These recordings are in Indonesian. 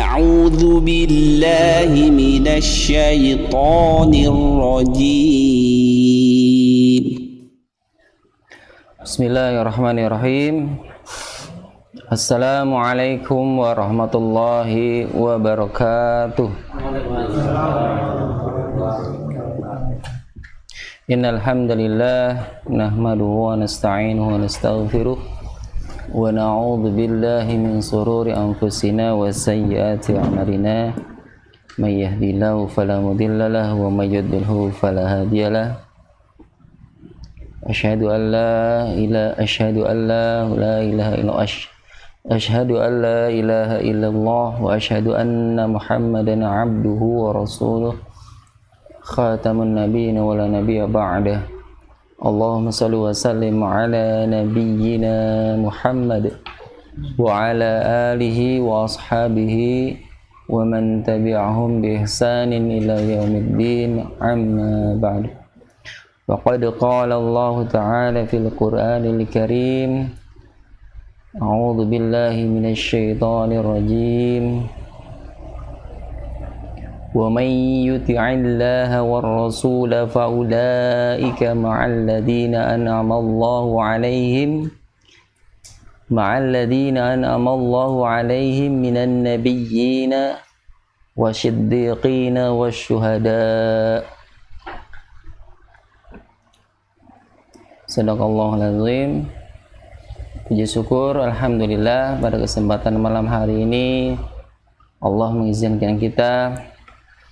أعوذ بالله من الشيطان الرجيم. Bismillahirrahmanirrahim. Assalamualaikum warahmatullahi wabarakatuh. Innal hamdalillah nahmaduhu wa nasta'inuhu wa nastaghfiruh wa na'udzu billahi min shururi anfusina wa sayyiati a'malina. May yahdihillahu fala mudilla lahu wa may yudlilhu fala hadiyalah. Asyhadu an la ilaha illallah wa asyhadu anna Muhammadan abduhu wa rasuluh khatamun nabiyyin wa la nabiyya ba'dah. Allahumma shalli wa sallim ala nabiyyina Muhammad wa ala alihi wa ashabihi wa man tabi'ahum bi ihsanin ila yaumiddin, amma ba'du. Faqad qala Allah ta'ala fil Qur'anil Karim, a'udzu billahi minasy syaithanir rajim. Wa may yuti'illaha war rasul fa ulaika ma'al ladzina an'ama Allahu 'alaihim minan nabiyyina wasyiddiqina wasyuhada. Sadaqallahul azim. Puji syukur alhamdulillah pada kesempatan malam hari ini Allah mengizinkan kita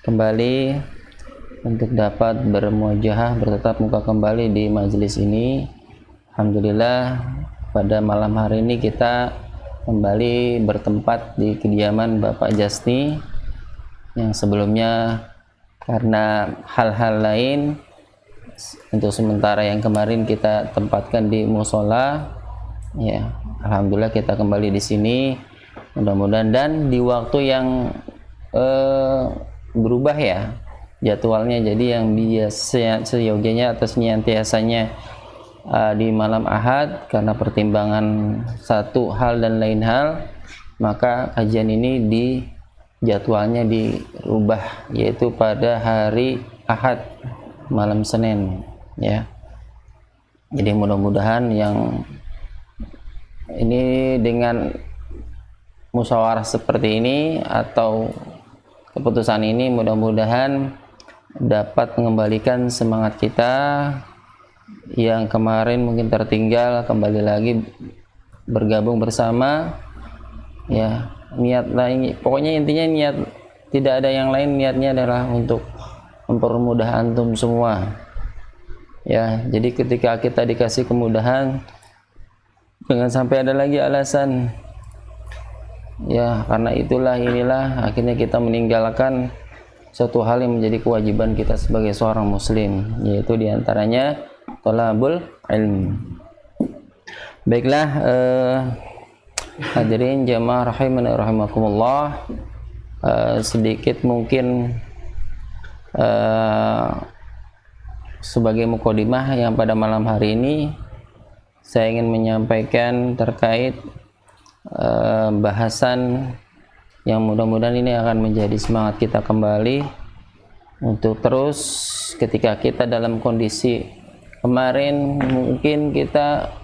kembali untuk dapat bermuajahah, bertatap muka kembali di majelis ini. Alhamdulillah pada malam hari ini kita kembali bertempat di kediaman Bapak Jasni yang sebelumnya karena hal-hal lain untuk sementara yang kemarin kita tempatkan di musola. Ya, alhamdulillah kita kembali di sini. Mudah-mudahan dan di waktu yang berubah ya jadwalnya, jadi yang biasa seyogianya atau senantiasanya di malam Ahad karena pertimbangan satu hal dan lain hal, maka kajian ini di jadwalnya dirubah yaitu pada hari Ahad malam Senin ya. Jadi mudah-mudahan yang ini dengan musyawarah seperti ini atau keputusan ini mudah-mudahan dapat mengembalikan semangat kita yang kemarin mungkin tertinggal, kembali lagi bergabung bersama ya. Niat lain, pokoknya intinya niat, tidak ada yang lain, niatnya adalah untuk mempermudah antum semua ya. Jadi ketika kita dikasih kemudahan, jangan sampai ada lagi alasan ya, karena itulah inilah akhirnya kita meninggalkan suatu hal yang menjadi kewajiban kita sebagai seorang muslim, yaitu diantaranya thalabul ilm. Baiklah, hadirin jamaah rahimani rahimakumullah, sedikit mungkin sebagai mukadimah yang pada malam hari ini saya ingin menyampaikan terkait bahasan yang mudah-mudahan ini akan menjadi semangat kita kembali untuk terus ketika kita dalam kondisi kemarin mungkin kita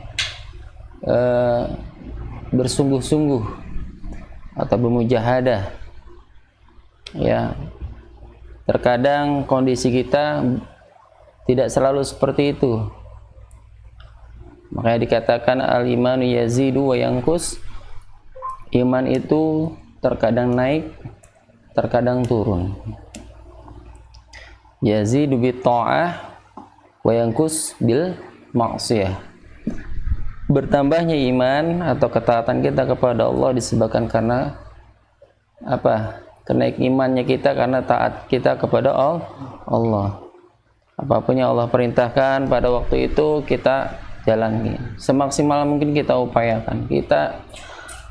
bersungguh-sungguh atau bermujahadah ya. Terkadang kondisi kita tidak selalu seperti itu. Makanya dikatakan al-imanu yazidu wa yanqus. Iman itu terkadang naik, terkadang turun. Yazidu bit ta'ah wa yanqus bil ma'siyah. Bertambahnya iman atau ketaatan kita kepada Allah disebabkan karena apa? Kenaik imannya kita karena taat kita kepada Allah. Apapun yang Allah perintahkan pada waktu itu kita jalani, semaksimal mungkin kita upayakan, kita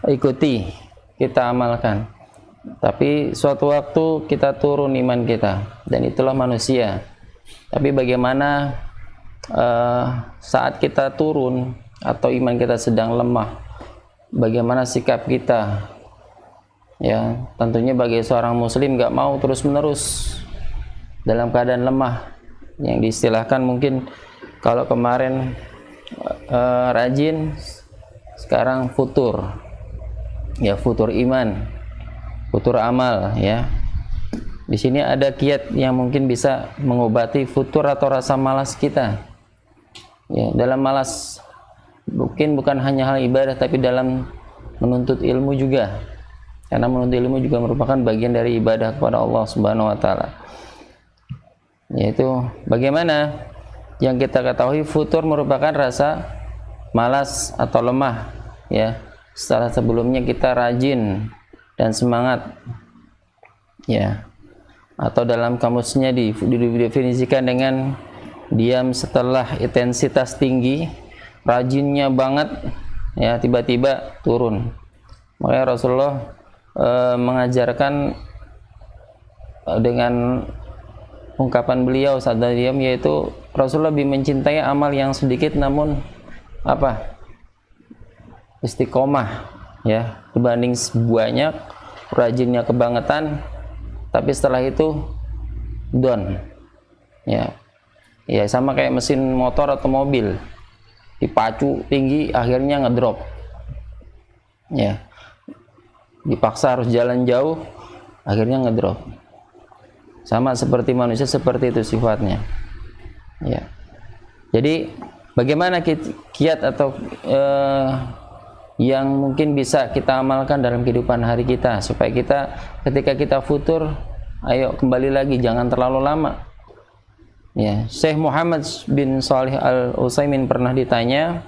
ikuti, kita amalkan. Tapi suatu waktu kita turun iman kita, dan itulah manusia. Tapi bagaimana saat kita turun atau iman kita sedang lemah, bagaimana sikap kita Ya, tentunya bagi seorang muslim nggak mau terus-menerus dalam keadaan lemah. Yang diistilahkan mungkin kalau kemarin rajin, sekarang futur. Ya, futur iman, futur amal ya. Di sini ada kiat yang mungkin bisa mengobati futur atau rasa malas kita. Ya, dalam malas mungkin bukan hanya hal ibadah tapi dalam menuntut ilmu juga. Karena menuntut ilmu juga merupakan bagian dari ibadah kepada Allah Subhanahu wa taala. Yaitu bagaimana yang kita ketahui futur merupakan rasa malas atau lemah ya. Setelah sebelumnya kita rajin dan semangat. Ya. Atau dalam kamusnya didefinisikan dengan diam setelah intensitas tinggi, rajinnya banget ya tiba-tiba turun. Makanya Rasulullah mengajarkan dengan ungkapan beliau saat diam, yaitu Rasulullah lebih mencintai amal yang sedikit namun apa? Istiqomah ya, dibanding banyak rajinnya kebangetan tapi setelah itu down. Ya. Ya sama kayak mesin motor atau mobil. Dipacu tinggi akhirnya ngedrop. Ya. Dipaksa harus jalan jauh akhirnya ngedrop. Sama seperti manusia, seperti itu sifatnya ya. Jadi bagaimana kiat atau yang mungkin bisa kita amalkan dalam kehidupan hari kita supaya kita ketika kita futur, ayo kembali lagi, jangan terlalu lama ya. Syekh Muhammad bin Shalih Al-Utsaimin pernah ditanya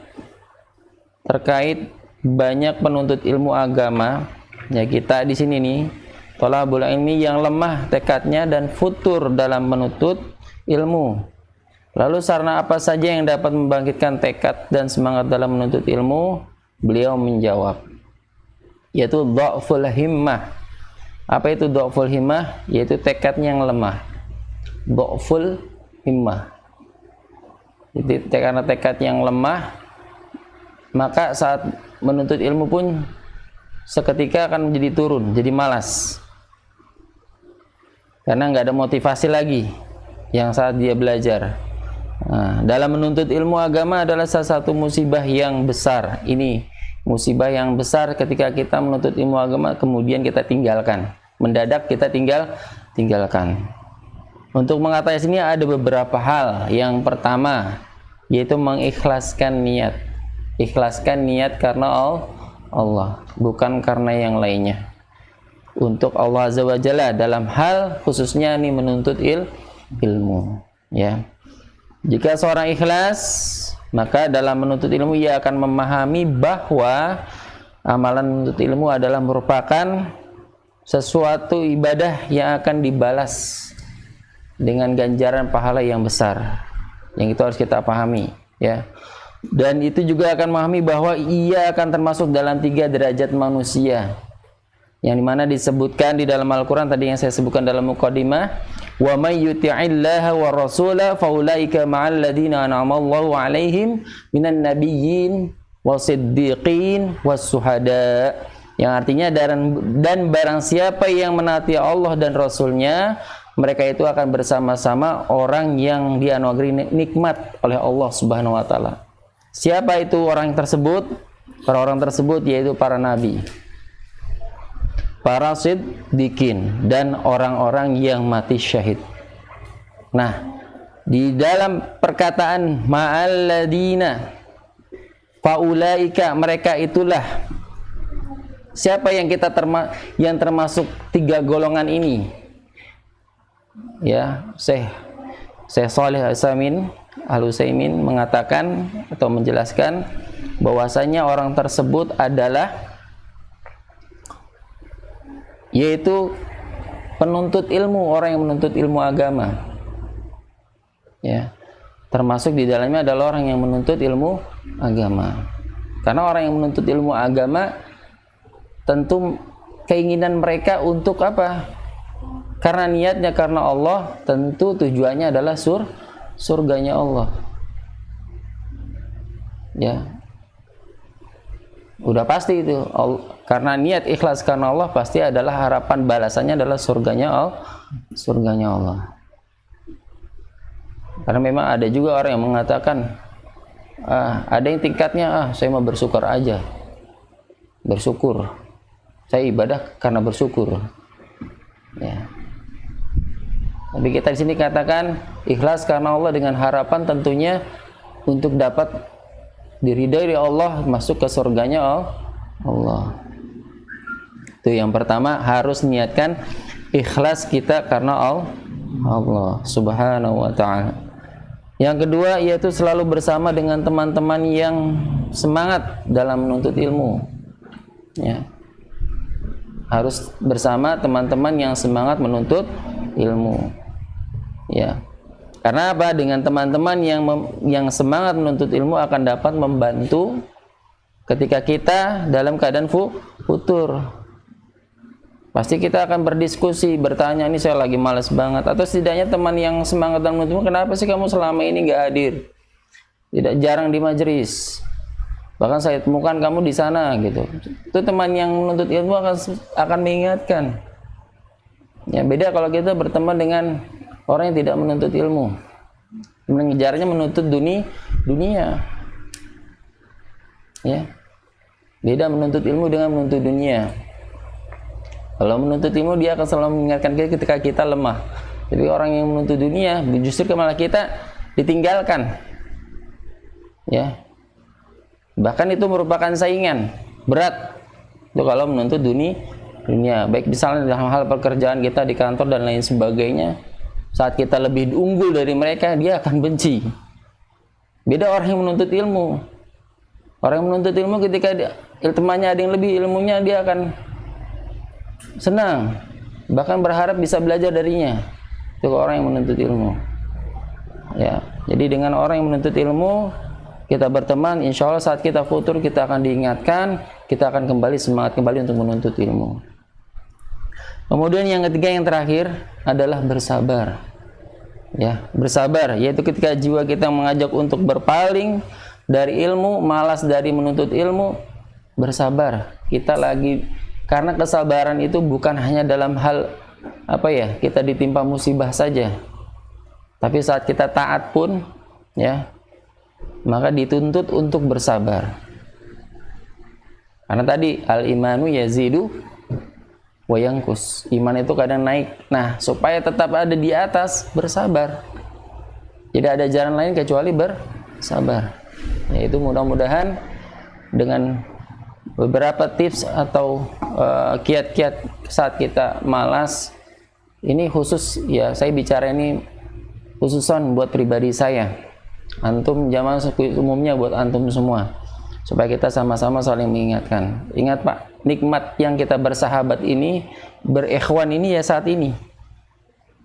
terkait banyak penuntut ilmu agama. Ya, kita di sini nih, thalabul ilmi yang lemah tekadnya dan futur dalam menuntut ilmu. Lalu sarana apa saja yang dapat membangkitkan tekad dan semangat dalam menuntut ilmu? Beliau menjawab, yaitu dha'ful himmah. Apa itu dha'ful himmah? Yaitu tekadnya yang lemah. Dha'ful himmah. Jadi karena tekad yang lemah, maka saat menuntut ilmu pun seketika akan menjadi turun, jadi malas. Karena nggak ada motivasi lagi yang saat dia belajar. Nah, dalam menuntut ilmu agama adalah salah satu musibah yang besar. Ini musibah yang besar ketika kita menuntut ilmu agama kemudian kita tinggalkan. Mendadak kita tinggalkan. Untuk mengatasi ini ada beberapa hal. Yang pertama yaitu mengikhlaskan niat. Ikhlaskan niat karena Allah, bukan karena yang lainnya. Untuk Allah Azza wa Jalla dalam hal khususnya ini menuntut ilmu ya. Jika seorang ikhlas, maka dalam menuntut ilmu ia akan memahami bahwa amalan menuntut ilmu adalah merupakan sesuatu ibadah yang akan dibalas dengan ganjaran pahala yang besar. Yang itu harus kita pahami ya. Dan itu juga akan memahami bahwa ia akan termasuk dalam 3 derajat manusia yang dimana disebutkan di dalam Al-Quran tadi yang saya sebutkan dalam muqaddimah, wa may yuti'illaha wa rasula faulaika ma'al ladzina an'ama Allahu 'alaihim minan nabiyyin wasiddiqin wassuhada, yang artinya dan barang siapa yang menaati Allah dan Rasulnya, mereka itu akan bersama-sama orang yang dianugerahi nikmat oleh Allah Subhanahu wa taala. Siapa itu orang tersebut? Para orang tersebut yaitu para nabi, para siddiqin, dan orang-orang yang mati syahid. Nah, di dalam perkataan ma'alladina faulaika, mereka itulah, siapa yang kita yang termasuk 3 golongan ini? Ya, Syekh Shalih Al-Utsaimin mengatakan atau menjelaskan bahwasanya orang tersebut adalah yaitu penuntut ilmu, orang yang menuntut ilmu agama. Ya. Termasuk di dalamnya adalah orang yang menuntut ilmu agama. Karena orang yang menuntut ilmu agama tentu keinginan mereka untuk apa? Karena niatnya karena Allah, tentu tujuannya adalah surganya Allah. Ya. Udah pasti itu. Karena niat ikhlas karena Allah, pasti adalah harapan balasannya adalah surganya Allah. Karena memang ada juga orang yang mengatakan, ada yang tingkatnya, saya mau bersyukur aja. Bersyukur. Saya ibadah karena bersyukur. Ya. Tapi kita di sini katakan ikhlas karena Allah dengan harapan tentunya untuk dapat diridai oleh Allah, masuk ke surganya Allah. Itu yang pertama, harus niatkan ikhlas kita karena Allah Subhanahu wa ta'ala. Yang kedua yaitu selalu bersama dengan teman-teman yang semangat dalam menuntut ilmu. Ya. Harus bersama teman-teman yang semangat menuntut ilmu. Ya. Karena apa? Dengan teman-teman yang semangat menuntut ilmu akan dapat membantu ketika kita dalam keadaan futur. Pasti kita akan berdiskusi, bertanya, ini saya lagi malas banget. Atau setidaknya teman yang semangat dalam menuntut ilmu, kenapa sih kamu selama ini nggak hadir? Jarang di majelis. Bahkan saya temukan kamu di sana gitu. Itu teman yang menuntut ilmu akan mengingatkan. Ya, beda kalau kita berteman dengan orang yang tidak menuntut ilmu. Mengejarnya menuntut dunia. Ya. Beda menuntut ilmu dengan menuntut dunia. Kalau menuntut ilmu dia akan selalu mengingatkan kita ketika kita lemah. Tapi orang yang menuntut dunia justru malah kita ditinggalkan. Ya. Bahkan itu merupakan saingan berat. Itu kalau menuntut dunia. Baik misalnya dalam hal pekerjaan kita di kantor dan lain sebagainya. Saat kita lebih unggul dari mereka, dia akan benci. Beda orang yang menuntut ilmu. Orang yang menuntut ilmu ketika temannya ada yang lebih ilmunya, dia akan senang, bahkan berharap bisa belajar darinya. Itu orang yang menuntut ilmu. Ya, jadi dengan orang yang menuntut ilmu kita berteman, insya Allah saat kita futur kita akan diingatkan, kita akan kembali semangat kembali untuk menuntut ilmu. Kemudian yang ketiga, yang terakhir adalah bersabar. Ya, bersabar, yaitu ketika jiwa kita mengajak untuk berpaling dari ilmu, malas dari menuntut ilmu, bersabar. Kita lagi, karena kesabaran itu bukan hanya dalam hal kita ditimpa musibah saja, tapi saat kita taat pun, ya, maka dituntut untuk bersabar. Karena tadi al-imanu yazidu wa yanqus. Iman itu kadang naik. Nah, supaya tetap ada di atas, bersabar. Tidak ada jalan lain kecuali bersabar. Yaitu mudah-mudahan dengan beberapa tips atau kiat-kiat saat kita malas, ini khusus ya, saya bicara ini khususan buat pribadi saya. Antum jamaah umumnya buat antum semua. Supaya kita sama-sama saling mengingatkan. Ingat Pak, nikmat yang kita bersahabat ini, berikhwan ini ya saat ini.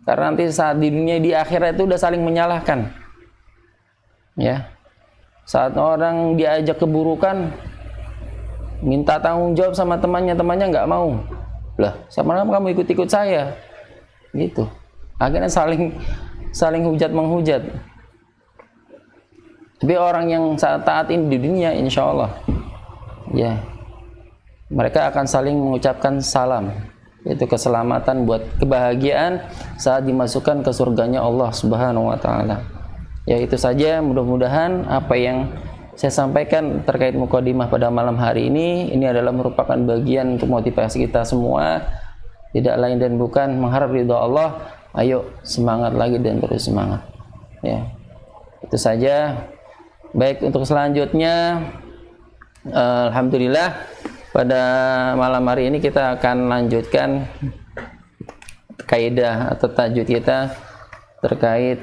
Karena nanti saat di dunia, di akhirat itu udah saling menyalahkan. Ya. Saat orang diajak keburukan, minta tanggung jawab sama temannya nggak mau. Lah, sama kamu ikut-ikut saya. Gitu. Akhirnya saling hujat menghujat. Tapi orang yang saat taat ini di dunia, insya Allah, ya, mereka akan saling mengucapkan salam, yaitu keselamatan buat kebahagiaan saat dimasukkan ke surganya Allah Subhanahu wa ta'ala. Ya, itu saja, mudah-mudahan apa yang saya sampaikan terkait mukadimah pada malam hari ini adalah merupakan bagian untuk motivasi kita semua, tidak lain dan bukan mengharap ridha Allah. Ayo semangat lagi dan terus semangat. Ya, itu saja. Baik, untuk selanjutnya, alhamdulillah pada malam hari ini kita akan lanjutkan kaidah atau tajuk kita terkait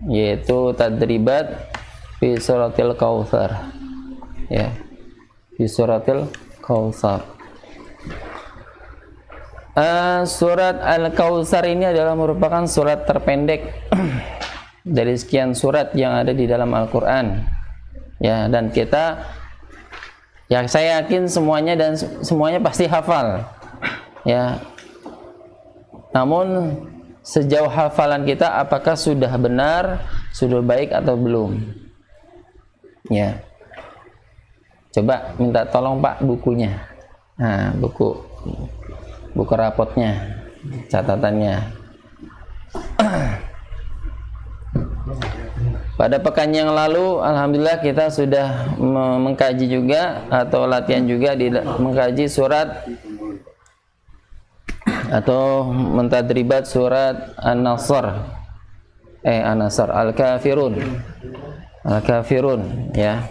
yaitu tadribat fi suratil kautsar. Ya, fi suratil kautsar. Surat Al-Kautsar ini adalah merupakan surat terpendek dari sekian surat yang ada di dalam Al-Quran. Ya, dan kita, ya saya yakin semuanya pasti hafal. Ya. Namun sejauh hafalan kita apakah sudah benar, sudah baik atau belum? Ya. Coba minta tolong Pak bukunya. Nah, buku rapotnya, catatannya. Pada pekan yang lalu alhamdulillah kita sudah mengkaji juga atau latihan juga mengkaji surat atau mentadribat surat An-Nasr. An-Nasr, Al-Kafirun. Al-Kafirun ya.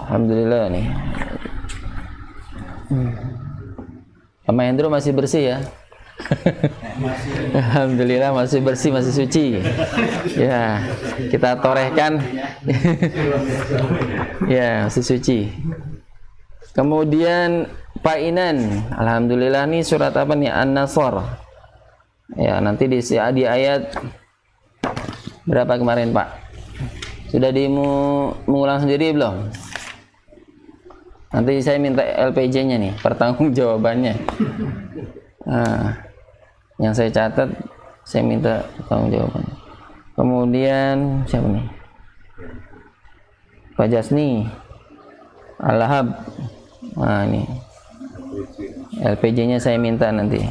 Alhamdulillah nih. Pak Mahendro masih bersih ya? Alhamdulillah masih bersih, masih suci. Ya, kita torehkan. Ya, masih suci. Kemudian Pak Inan, alhamdulillah nih surat apa nih? An-Nasr. Ya, nanti di ayat berapa kemarin Pak? Sudah mengulang sendiri belum? Nanti saya minta LPJ-nya nih, pertanggungjawabannya. Nah, yang saya catat, saya minta pertanggungjawabannya. Kemudian siapa nih? Pak Jasni, Al-Lahab. Nah ini, LPJ-nya saya minta nanti.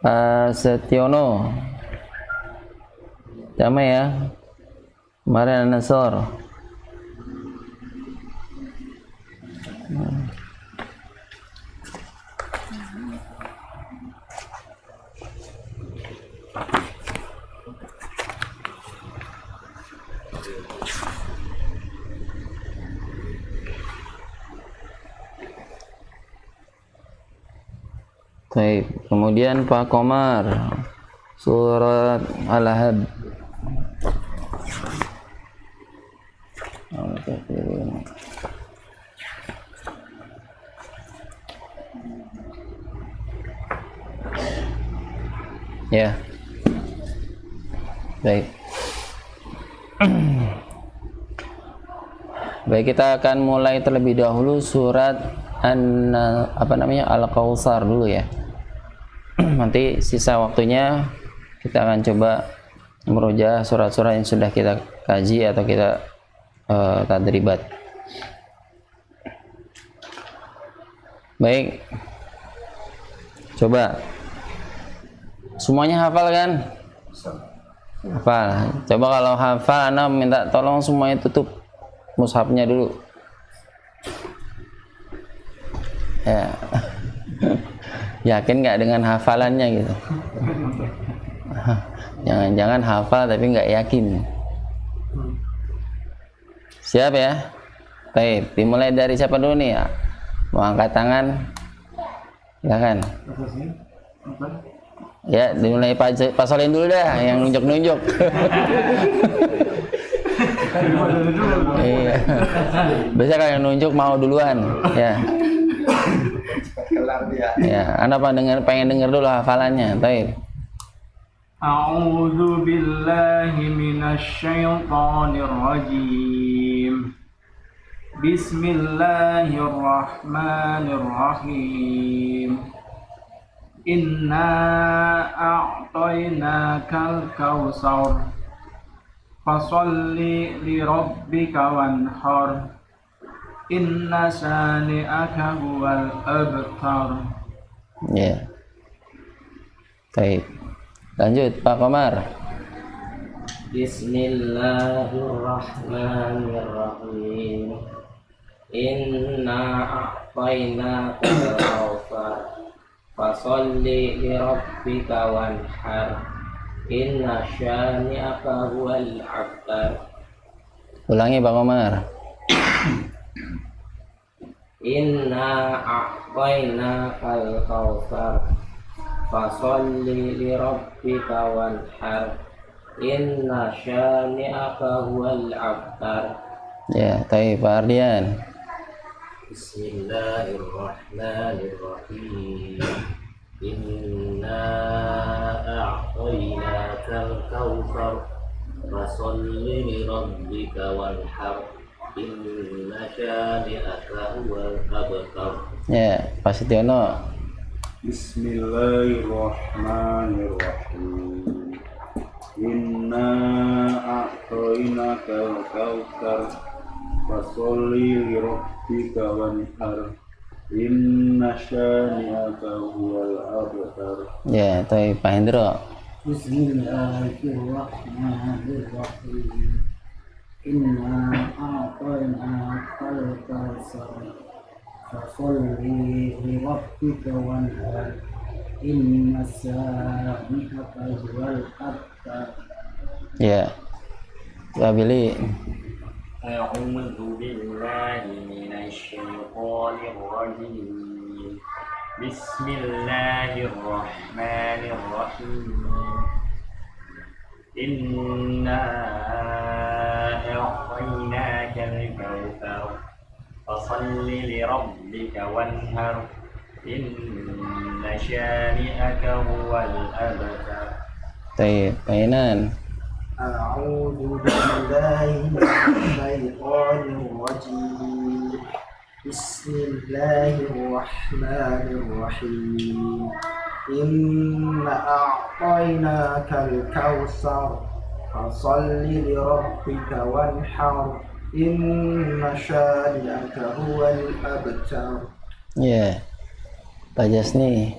Pak Setiono. Sama ya, kemarin An-Nasr. Baik, kemudian Pak Komar, surat Al-Lahab. Ya, baik. Baik, kita akan mulai terlebih dahulu surat Al-Kautsar dulu ya. Nanti sisa waktunya kita akan coba merujuk surat-surat yang sudah kita kaji atau kita tadribat. Baik, coba semuanya hafal kan? Hafal. Coba kalau hafal, Anda minta tolong semuanya tutup mushafnya dulu. Ya. Yakin nggak dengan hafalannya gitu? Jangan-jangan hafal tapi nggak yakin. Siap ya? Baik, dimulai dari siapa dulu nih ya? Mau angkat tangan? Silakan. Ya, dimulai Pak Solin dulu dah, yang nunjuk-nunjuk. Iya. Biasa kalau yang nunjuk mau duluan, ya. Ya, Anda pengen dengar dulu hafalannya, baik. A'udzu billahi minasyaitonir rajim. Bismillahirrahmanirrahim. Inna a'tainakal kautsar fasholli li rabbika wanhar. Inna shani'aka huwal abtar. Ya. Baik. Lanjut Pak Komar. Bismillahirrahmanirrahim. Inna a'tainakal kautsar fasholli li rabbika wanhar. Inna syani'aka huwal abtar. Ulangi Pak Komar. Inna a'tainakal kautsar fasholli li rabbika wanhar. Inna syani'aka huwal abtar. Ya, baik Pak Ardian. Bismillahirrahmanirrahim. Inna a'tainakal kautsar fasholli li rabbika wanhar. Inna syani'aka huwal abtar. Ya, Pak Setiono. Bismillahirrahmanirrahim. Inna a'tainakal kautsar fasholli li rabbika wanhar. Inna syani'aka huwal abtar. Ya, Pak Hendro. Bismillahirrahmanirrahim. Inna a'tainakal kautsar fasholli li rabbika wanhar. Inna syani'aka huwal abtar. Ya. Pak Billy. أعوذ بالله من الشيطان الرجيم بسم الله الرحمن الرحيم إنا أعطيناك الكوثر فصل لربك وانهر إن شانئك هو الأبتر. Baik, Pak Inan. أعوذ بالله من الشيطان الرجيم بسم الله الرحمن الرحيم إنا أعطيناك الكوثر فصل لربك وانحر إن شانئك هو الأبتر. Ya. Pak Jasni.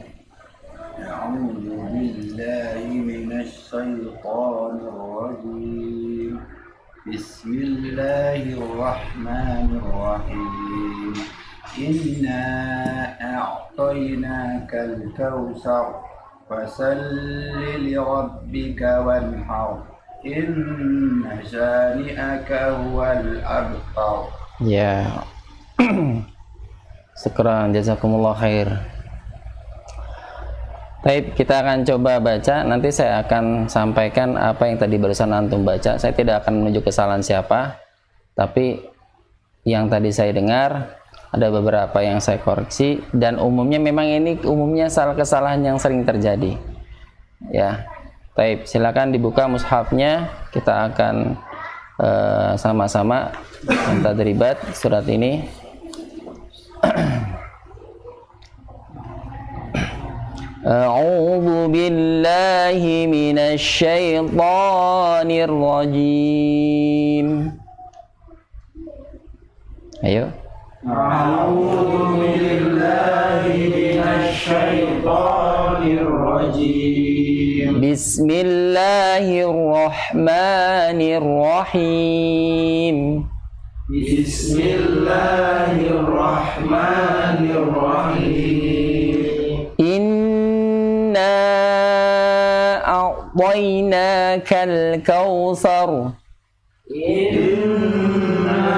أعوذ بالله من الشيطان الرجيم بسم الله الرحمن الرحيم إنا أعطيناك الكوثر فصل لربك وانحر إن شانئك هو الأبتر. Ya. Syukran, jazakumullah khair. Baik, kita akan coba baca. Nanti saya akan sampaikan apa yang tadi barusan antum baca. Saya tidak akan menunjuk kesalahan siapa, tapi yang tadi saya dengar ada beberapa yang saya koreksi, dan umumnya memang ini salah kesalahan yang sering terjadi. Ya, baik, silakan dibuka mushafnya. Kita akan sama-sama mentadribat surat ini. أعوذ بالله من الشيطان الرجيم. Ayo. أعوذ بالله من الشيطان الرجيم بسم الله الرحمن الرحيم. بسم الله الرحمن الرحيم إنا أعطيناك الكوثر. إنا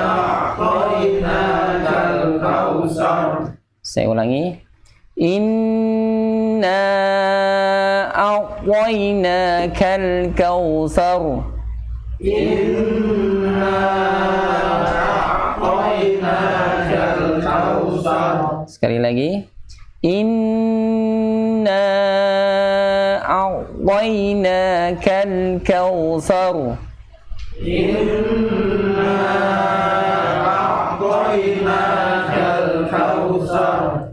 أعطيناك الكوثر. Saya ulangi. Inna a'tainaka al-kautsar. Inna a'tainaka al-kautsar. Sekali lagi. Inna a'tainaka al-kautsar. Inna a'tainaka al-kautsar.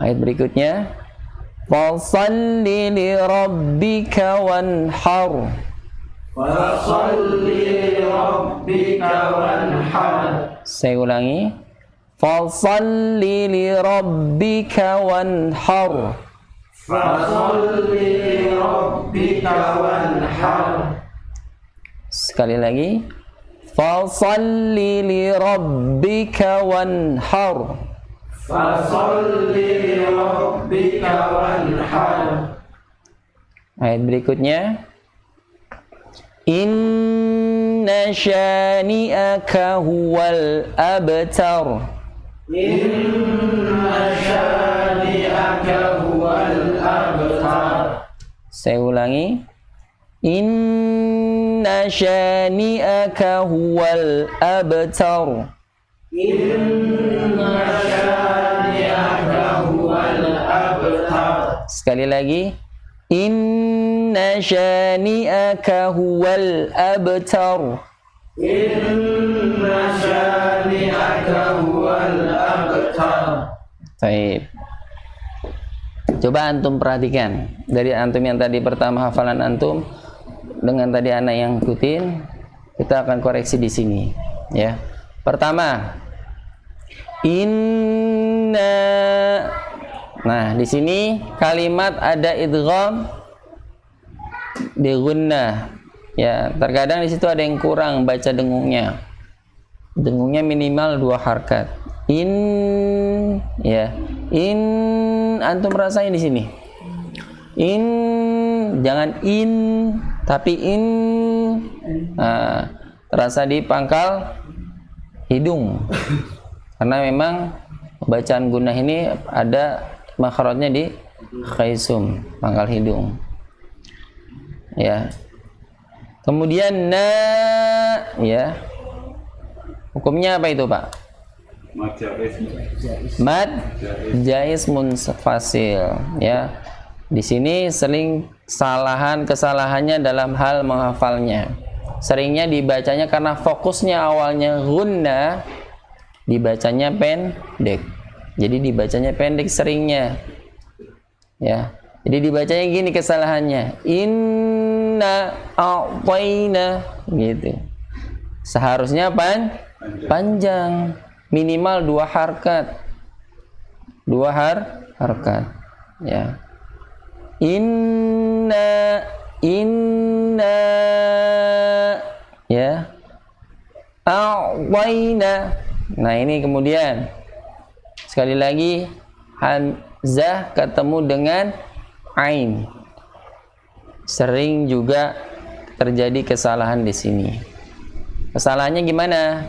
Ayat berikutnya. Fashalli li rabbika wanhar. Fashalli li rabbika wanhar. Saya ulangi. Fashalli li rabbika wanhar. Fashalli li rabbika wanhar. Sekali lagi. Fashalli li rabbika wanhar. Fasholli li rabbika wanhar. Ayat berikutnya. Inna syani'aka huwal abtar. Inna syani'aka huwal abtar. Saya ulangi. Inna syani'aka huwal abtar. Inna syani'aka huwal abtar. Sekali lagi. Inna syani'aka huwal abtar. Inna syani'aka huwal abtar. Baik. Coba antum perhatikan dari antum yang tadi pertama hafalan antum dengan tadi anak yang ikutin, kita akan koreksi di sini ya. Pertama, inna. Nah, di sini kalimat ada idgham di gunnah. Ya, terkadang di situ ada yang kurang baca dengungnya. Dengungnya minimal 2 harkat. In, ya. In, antum rasain di sini. In, jangan in, tapi in. Nah, terasa di pangkal hidung. Karena memang bacaan gunnah ini ada makhrajnya di khaisum, pangkal hidung. Ya. Kemudian na, ya. Hukumnya apa itu, Pak? Mad jaiz munfasil, ya. Di sini sering kesalahannya dalam hal menghafalnya. Seringnya dibacanya karena fokusnya awalnya gunnah, dibacanya pendek. Jadi dibacanya pendek seringnya. Ya. Jadi dibacanya gini kesalahannya. Inna a'tayna gitu. Seharusnya panjang, minimal 2 harkat. 2 harkat. Ya. Inna ya. A'tayna. Nah, ini kemudian sekali lagi hamzah ketemu dengan ain. Sering juga terjadi kesalahan di sini. Kesalahannya gimana?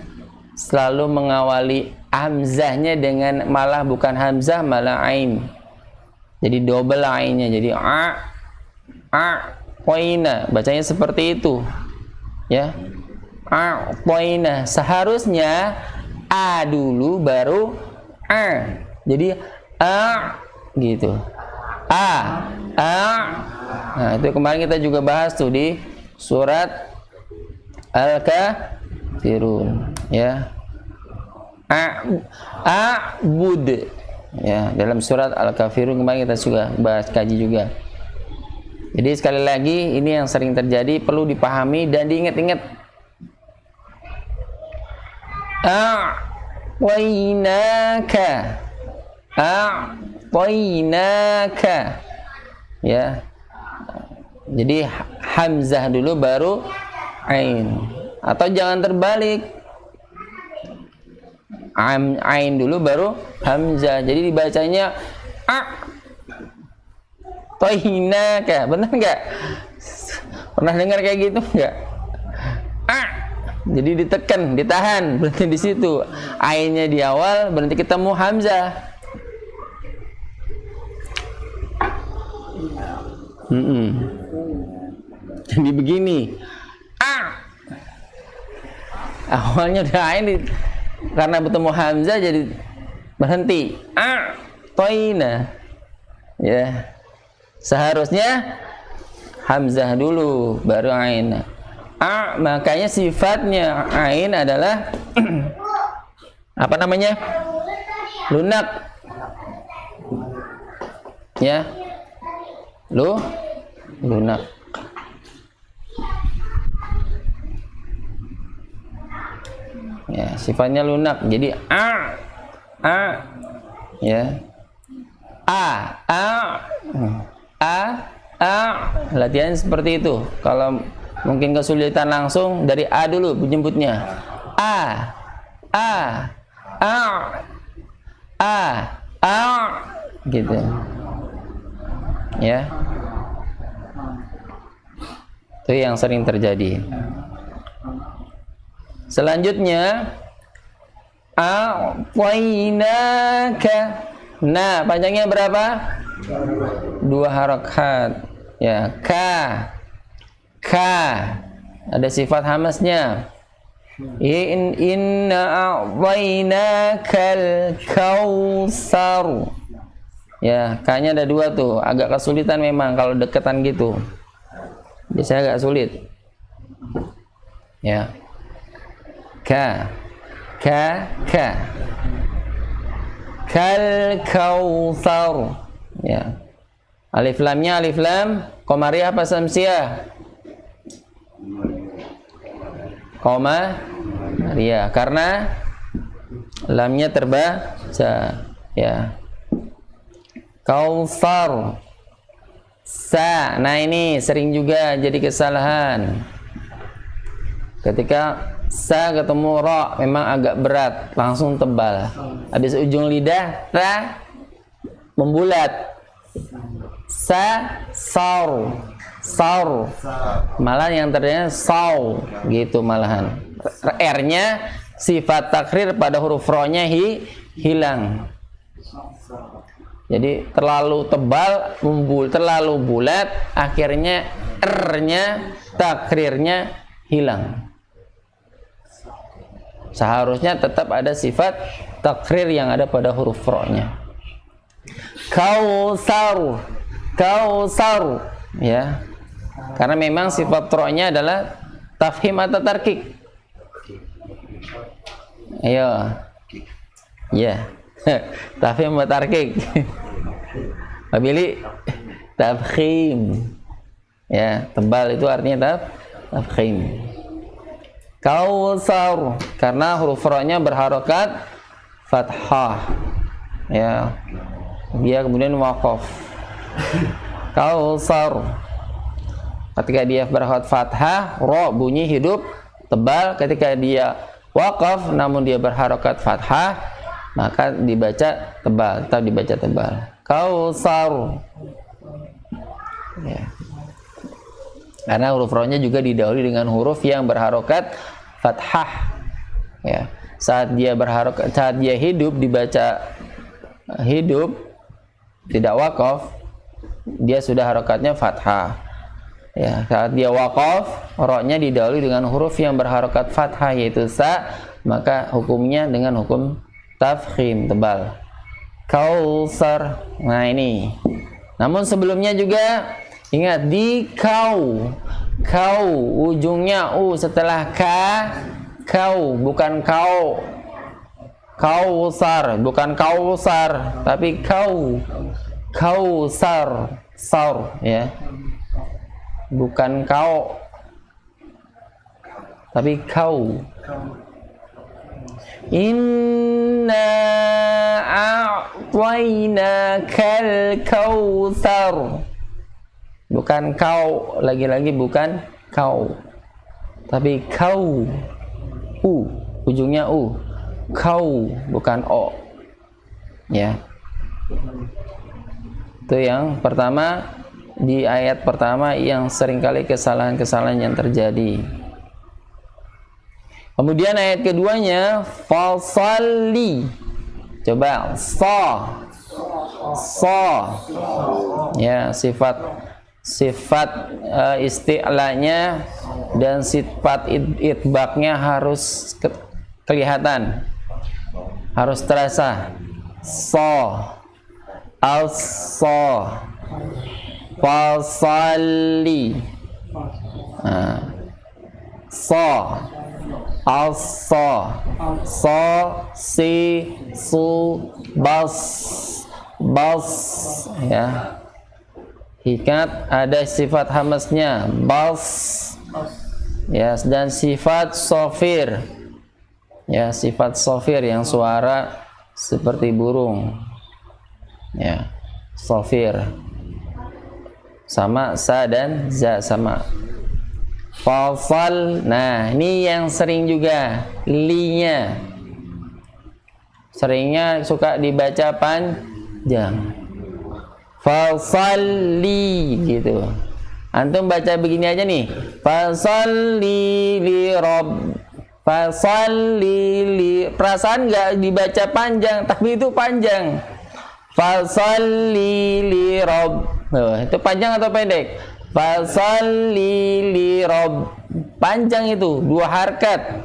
Selalu mengawali hamzahnya dengan malah bukan hamzah malah ain. Jadi double ainnya. Jadi poina. Bacanya seperti itu. Ya. Poina. Seharusnya a dulu baru a. Jadi gitu. Nah, itu kemarin kita juga bahas tuh di surat Al-Kafirun, ya. A'bud. Ya, dalam surat Al-Kafirun kemarin kita juga bahas, kaji juga. Jadi sekali lagi ini yang sering terjadi, perlu dipahami dan diingat-ingat. A'tainaka. Ya. Jadi hamzah dulu baru ain. Atau jangan terbalik. Ain dulu baru hamzah. Jadi dibacanya tainaka. Benar enggak? Pernah dengar kayak gitu enggak? Jadi ditekan, ditahan, berhenti di situ. Ainnya di awal, berhenti ketemu hamzah. Jadi begini. Awalnya udah ain, karena bertemu hamzah jadi berhenti. Toina. Ya. Seharusnya hamzah dulu baru ain. Makanya sifatnya ain adalah apa namanya? Lunak. Ya. Lunak. Ya, sifatnya lunak. Jadi ya. Latihan seperti itu. Kalau mungkin kesulitan langsung dari a dulu menyebutnya. Gitu. Ya. Itu yang sering terjadi. Selanjutnya a'tainaka. Nah, panjangnya berapa? 2 harakat. Ya, ka. Ada sifat hamasnya. Inna a'tainakal kautsar. Ya, ka-nya ada 2 tuh. Agak kesulitan memang kalau deketan gitu. Biasanya agak sulit. Ya. Ka. kal kautsar. Ya. Alif lamnya alif lam qamariyah apa samsiyah? Qamariyah karena lamnya terbaca, ya. Kautsar. Sa. Nah, ini sering juga jadi kesalahan. Ketika sa ketemu ra memang agak berat, langsung tebal. Habis ujung lidah ta membulat. Sa, saur, saur. Malah yang terjadi saw gitu malahan. R-nya sifat takrir pada huruf ro-nya hilang. Jadi terlalu tebal, terlalu bulat, akhirnya R-nya takrirnya hilang. Seharusnya tetap ada sifat takrir yang ada pada huruf ro-nya. Kautsar, kautsar, ya. Karena memang sifat ro-nya adalah tafhim atau tarkik. Ayo. Ya. Tafhim atau tarkik. Pilih tafkhim. Ya, tebal itu artinya tafkhim. Kautsar karena huruf ro-nya berharokat fathah. Ya. Dia kemudian waqaf. Kautsar. Ketika dia berharokat fathah, ro bunyi hidup tebal. Ketika dia waqaf namun dia berharokat fathah, maka dibaca tebal, tetap dibaca tebal. Kautsar. Ya. Karena huruf ro-nya juga didahului dengan huruf yang berharokat fathah. Ya. Saat dia berharokat, saat dia hidup dibaca hidup, tidak waqaf, dia sudah harokatnya fathah. Ya, saat dia waqaf, ro-nya didahului dengan huruf yang berharokat fathah yaitu sa, maka hukumnya dengan hukum tafkhim tebal. Kautsar. Nah, ini. Namun sebelumnya juga ingat di kau ujungnya u setelah ka, kau bukan kau. Kautsar bukan kausar tapi kausar, saur, ya. Bukan kau tapi kau. Inna a'tainakal kautsar. Bukan kau, lagi-lagi bukan kau. Tapi kau. Ujungnya u. Kau bukan o. Ya. Itu yang pertama, di ayat pertama yang seringkali kesalahan-kesalahan yang terjadi. Kemudian ayat keduanya fasalli. Coba ya, sifat isti'lanya dan sifat itbaqnya harus kelihatan, harus terasa. Fasalli. Bas, ya. Ingat ada sifat hamasnya bas, ya, dan sifat sofir, ya, sifat sofir yang suara seperti burung, ya, sofir. Sama sa dan za sama. Fasal. Nah, ini yang sering juga li-nya. Seringnya suka dibaca panjang. Fasalli gitu. Antum baca begini aja nih. Fasalli li rabb. Fasalli li. Perasaan enggak dibaca panjang, tapi itu panjang. Fasalli li rabb. Itu panjang atau pendek? Fasalli li rabb. Panjang itu, 2 harkat.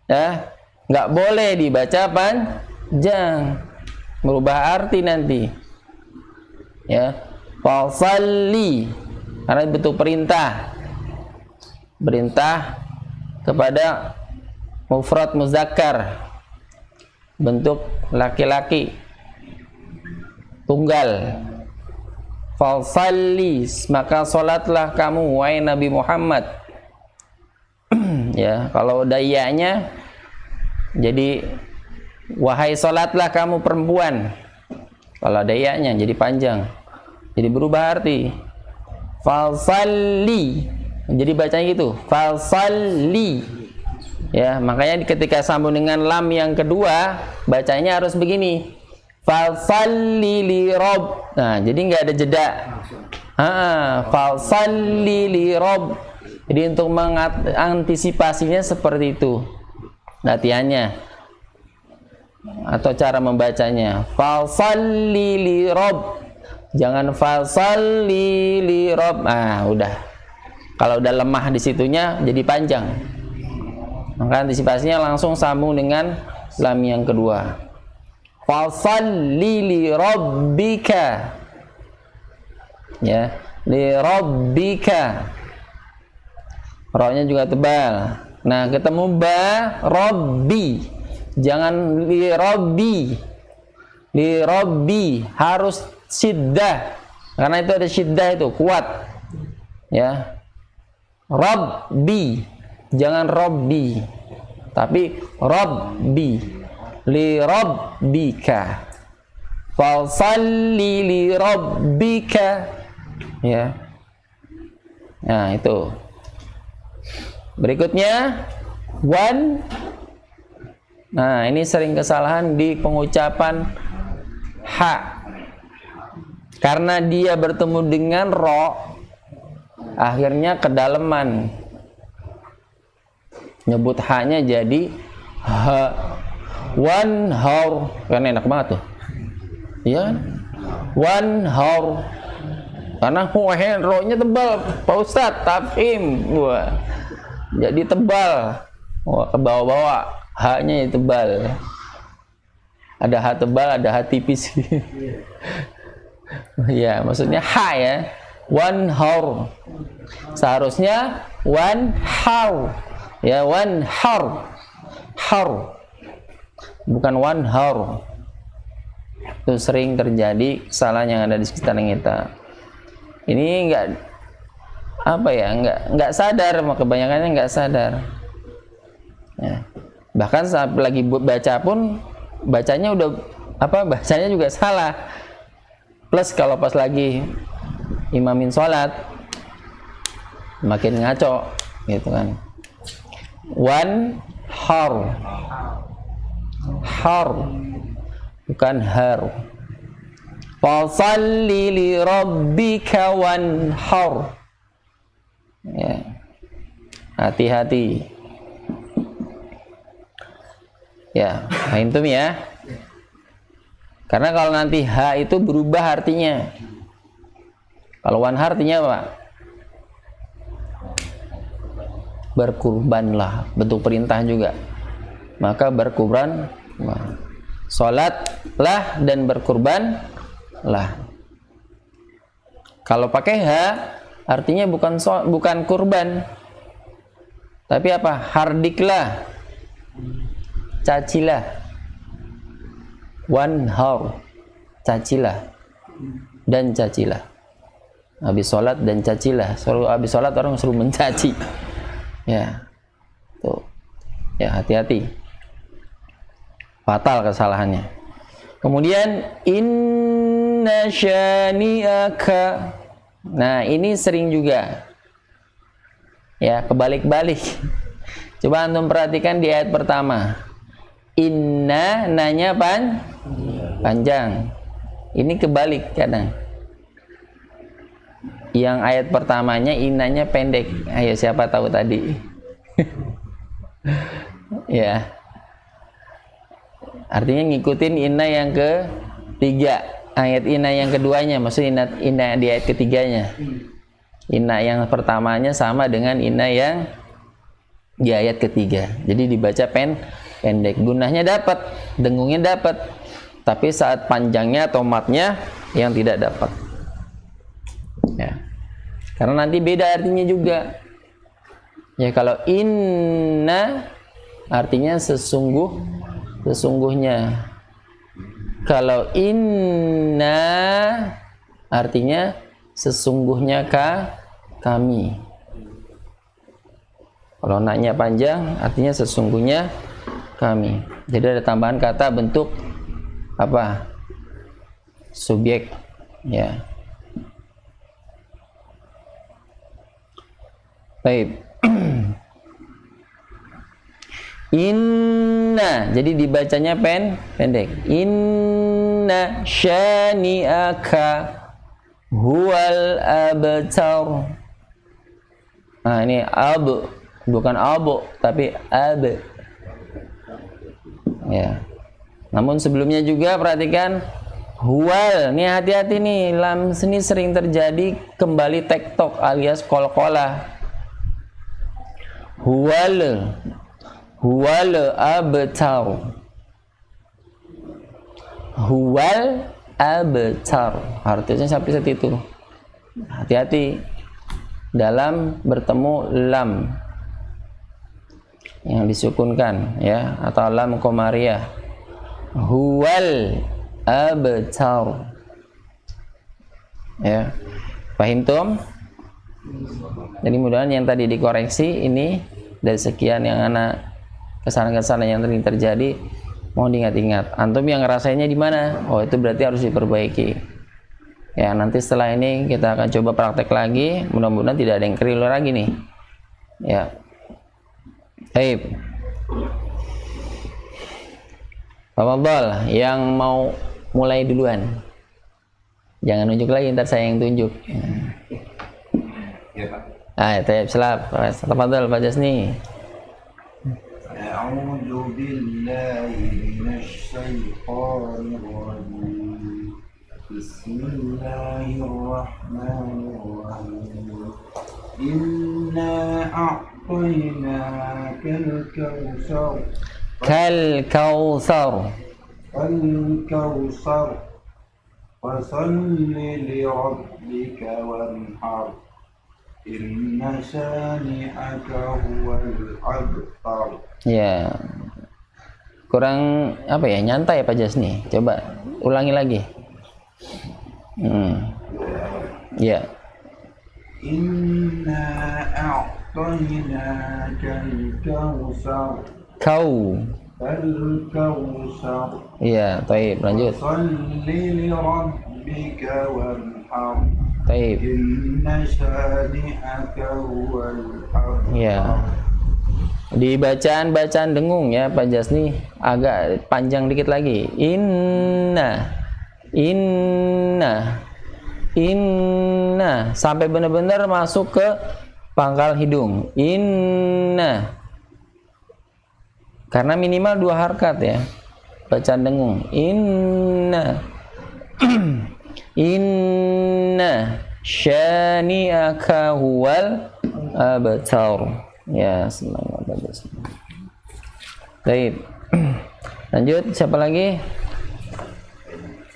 Ya, enggak boleh dibaca panjang. Merubah arti nanti. Ya, fasalli karena bentuk perintah kepada mufrad muzakkar, bentuk laki-laki, tunggal. Fasalli, maka salatlah kamu wahai Nabi Muhammad. Ya, kalau udah iyanya jadi wahai salatlah kamu perempuan. Kalau ada iyanya jadi panjang. Jadi berubah arti. Fasalli. Jadi bacanya gitu. Fasalli. Ya, makanya ketika sambung dengan lam yang kedua, bacanya harus begini. Fasalli li rob. Nah, jadi nggak ada jeda. Fasalli li rob. Jadi untuk mengantisipasinya seperti itu latihannya atau cara membacanya. Fasalli li rob. Jangan fasalli li rob. Ah, udah. Kalau udah lemah di situnya jadi panjang. Maka antisipasinya langsung sambung dengan lam yang kedua. Fasalli li rabbika. Ya, li rabbika. Ra-nya juga tebal. Nah, ketemu ba, rabbi. Jangan li rabbi. Li rabbi harus syiddah. Karena itu ada syiddah itu, kuat. Ya. Rabbi. Jangan rabbi. Tapi rabbi. Li rabbika. Fasalli li rabbika. Ya. Nah, itu. Berikutnya wan. Nah, ini sering kesalahan di pengucapan ha. Karena dia bertemu dengan ro, akhirnya kedalaman. Nyebut ha-nya jadi ha. Wan haur, kan enak banget tuh. Iya kan? Wan haur. Karena ro-nya tebal, Pak Ustadz, tafhim. Wah. Jadi tebal. Wah, ke bawah-bawah. H-nya tebal. Ada H tebal, ada H tipis. Ya, maksudnya H ya. Wan haur. Seharusnya wan haur. Ya, wan haur. Haur. Bukan wan haur. Itu sering terjadi kesalahan yang ada di sekitar kita. Ini enggak sadar, kebanyakannya enggak sadar. Ya. Bahkan saat lagi baca pun bacanya bacanya juga salah. Plus kalau pas lagi imamin sholat makin ngaco gitu kan. Wan haur. Har, bukan har. Fasalli li rabbika wanhar. Ya. Hati-hati. Ya, antum ya. Karena kalau nanti ha itu berubah artinya. Kalau wanhar artinya apa? Berkurbanlah, bentuk perintah juga. Maka berkurban, salatlah dan berkurbanlah. Kalau pakai ha, artinya bukan kurban, tapi apa? Hardiklah, cacilah, wanhar, cacilah dan cacilah. Habis sholat dan cacilah. Habis sholat orang suruh mencaci. Ya, tuh, ya hati-hati. Fatal kesalahannya. Kemudian inna syani'aka. Nah, ini sering juga. Ya, kebalik-balik. Coba antum perhatikan di ayat pertama. Inna nanya panjang. Ini kebalik kadang. Yang ayat pertamanya innanya pendek. Ayo siapa tahu tadi? Ya. Artinya ngikutin inna yang ketiga, ayat inna yang keduanya, maksudnya inna di ayat ketiganya. Inna yang pertamanya sama dengan inna yang di ayat ketiga. Jadi dibaca pendek. Gunahnya dapat, dengungnya dapat. Tapi saat panjangnya atau matnya yang tidak dapat. Ya. Karena nanti beda artinya juga. Ya, kalau inna artinya sesungguhnya. Kalau inna artinya sesungguhnya kami. Kalau naknya panjang artinya sesungguhnya kami. Jadi ada tambahan kata bentuk apa? Subjek, ya. Baik. Inna, jadi dibacanya pendek. Inna syani'aka huwal abtar. Nah, ini ab, bukan abu, tapi ab. Ya. Namun sebelumnya juga perhatikan huwal. Nih hati-hati nih, lam sini sering terjadi kembali tektok alias kol-kolah. Huwal abtar. Huwal abtar. Artinya seperti itu. Hati-hati dalam bertemu lam yang disukunkan, ya, atau lam qamariyah. Huwal abtar. Ya. Paham tum? Jadi mudah-mudahan yang tadi dikoreksi ini dari sekian yang anak kesalahan-kesalahan yang tadi terjadi mohon diingat-ingat. Antum yang ngerasainnya di mana? Oh, itu berarti harus diperbaiki. Ya, nanti setelah ini kita akan coba praktek lagi. Mudah-mudahan tidak ada yang keliru lagi nih. Ya. Baik. Tafadhol, yang mau mulai duluan. Jangan nunjuk lagi, ntar saya yang tunjuk. Ya, Pak. Selap. Tafadhol Pak Jasni. A'udzu billahi minasy syaithanir rajim. Bismillahirrahmanirrahim. Inna a'tainakal kautsar. Kal kautsar. الكوثر فصل لربك وانحر إن شانئك هو الأبتر. Ya. Kurang apa ya? Nyantai Pak Jasni. Coba ulangi lagi. Ya. Inna a'tainakal kautsar. Kau. الكوثر. Iya, taib. Lanjut. فصل لربك وانحر Taib. إن شانئك هو الأبتر. Ya. Di bacaan dengung ya Pak Jasni agak panjang dikit lagi. Inna sampai benar-benar masuk ke pangkal hidung. Inna. Karena minimal 2 harkat ya. Bacaan dengung. Inna syani'aka huwal abtar. Ya, semangat bagus. Baik. Lanjut, siapa lagi?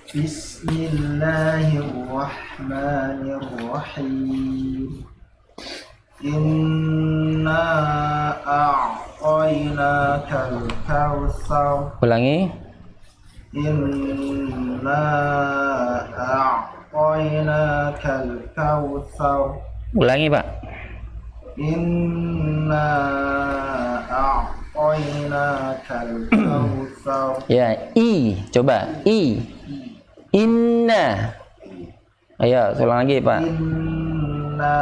Bismillahirrahmanirrahim. Inna a'tainakal kautsar. Ulangi. Inna a'tainakal kautsar. Ulangi, Pak. Inna a'tainakal kautsar. Ya, coba inna. Ayo, ulang lagi, Pak. Inna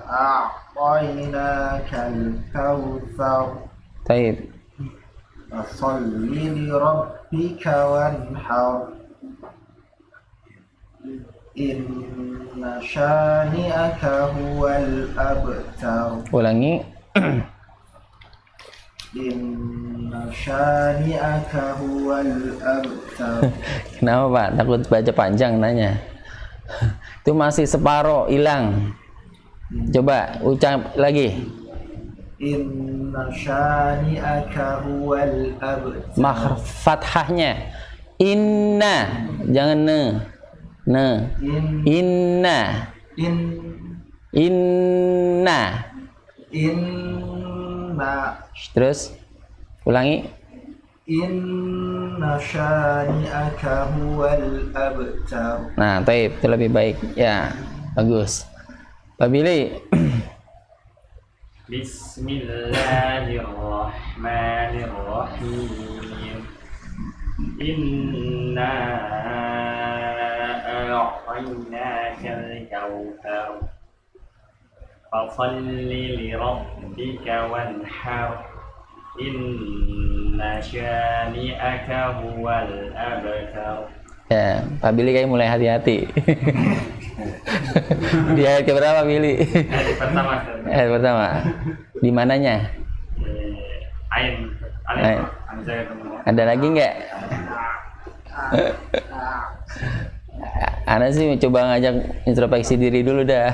a'tainakal kautsar. Baik. Fasholli li rabbika wanhar. Inna syani'aka huwal abtar. Ulangi. Inna syani'aka huwal abtar. Kenapa, Pak? Takut baca panjang nanya. Itu masih separoh hilang. Coba ucap lagi. Inna syani'aka huwal abtar. Fathahnya inna, jangan ne. Inna. Inna. Terus ulangi. Inna syani'aka huwal abtar. Nah, taib, itu lebih baik. Ya, bagus. Pak Billy. Bismillahirrahmanirrahim. Inna a'tainakal kautsar. Fasholli li rabbika wanhar. Inna syani'aka huwal abtar. Ya, Pak Billy kayak mulai hati-hati. Di ayat keberapa, Billy? Pertama. Ayat pertama. Di mananya? Ain. Ain. Ada lagi nggak? Ana sih coba ngajak introspeksi diri dulu dah.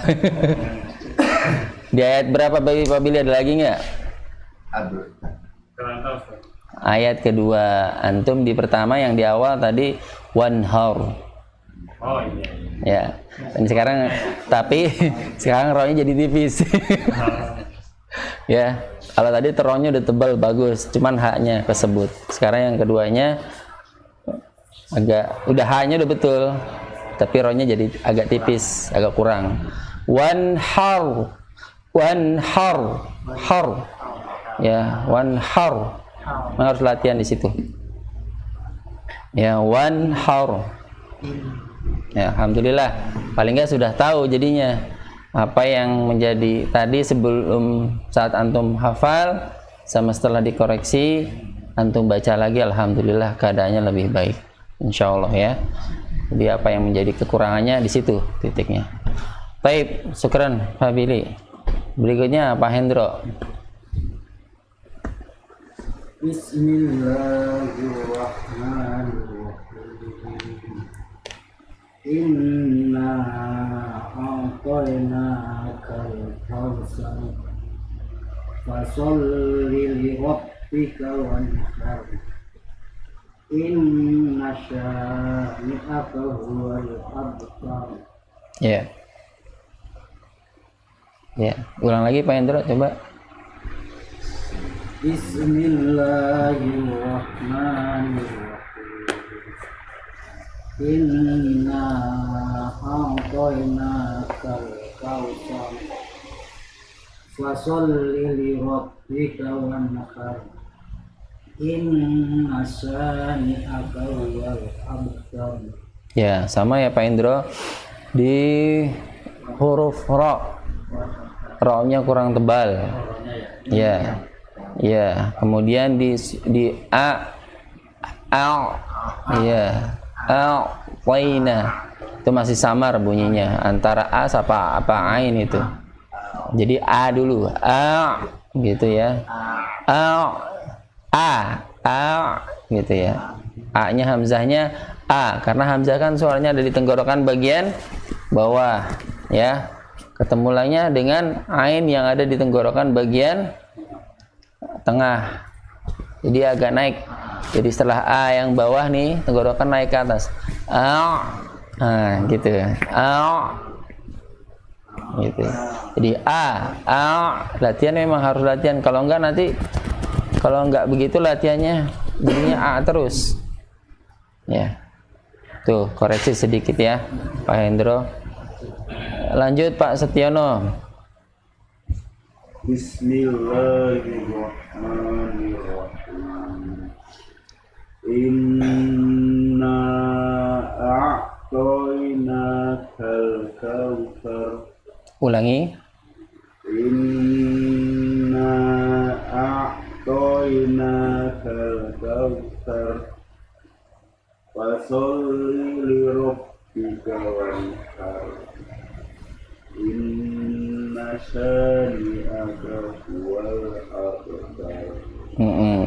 Di ayat berapa, Pak Billy, ada lagi nggak? Ayat kedua. Antum di pertama yang di awal tadi wanhar. Oh iya. Ya. Dan sekarang tapi sekarang rohnya jadi tipis. Ya. Kalau tadi terongnya udah tebal bagus, cuman haknya kesebut. Sekarang yang keduanya agak udah haknya udah betul, tapi rohnya jadi agak tipis, agak kurang. Wanhar. Wanhar. Har. Ya, wanhar. Memang harus latihan di situ. Ya, wanhar. Ya, alhamdulillah. Paling nggak sudah tahu jadinya apa yang menjadi tadi sebelum saat antum hafal sama setelah dikoreksi antum baca lagi, alhamdulillah keadaannya lebih baik. Insyaallah ya. Jadi apa yang menjadi kekurangannya di situ titiknya. Baik, syukran Pak Billy. Berikutnya Pak Hendro. Bismillahirrahmanirrahim. Inna a'tainakal kautsar. Fasholli li rabbika wanhar. Inna syani'aka huwal abtar. Ya. Ya, ulang lagi Pak Hendro coba. Bismillahirrahmanirrahim. Inna a'tainakal kautsar. Fasholli li rabbika wanhar. Inna syani'aka huwal abtar. Ya, sama ya Pak Hendro. Di huruf ra. Ra-nya kurang tebal. Ya. Ya, kemudian di a ya, waina itu masih samar bunyinya antara a sama apa ain itu. Jadi a dulu, a gitu ya. A gitu ya. A-nya hamzahnya a karena hamzah kan suaranya ada di tenggorokan bagian bawah ya. Ketemu lagi dengan ain yang ada di tenggorokan bagian tengah, jadi agak naik. Jadi setelah a yang bawah nih tenggorokan naik ke atas, gitu, gitu. Jadi latihan memang harus latihan. Kalau enggak begitu latihannya jadinya a terus. Ya, tuh koreksi sedikit ya Pak Hendro. Lanjut Pak Setiono. Bismillahirrahmanirrahim. Inna a'tainakal kautsar. Ulangi. Inna a'tainakal kautsar. Fasholli li rabbika wanhar. Inna syani'aka huwal abtar.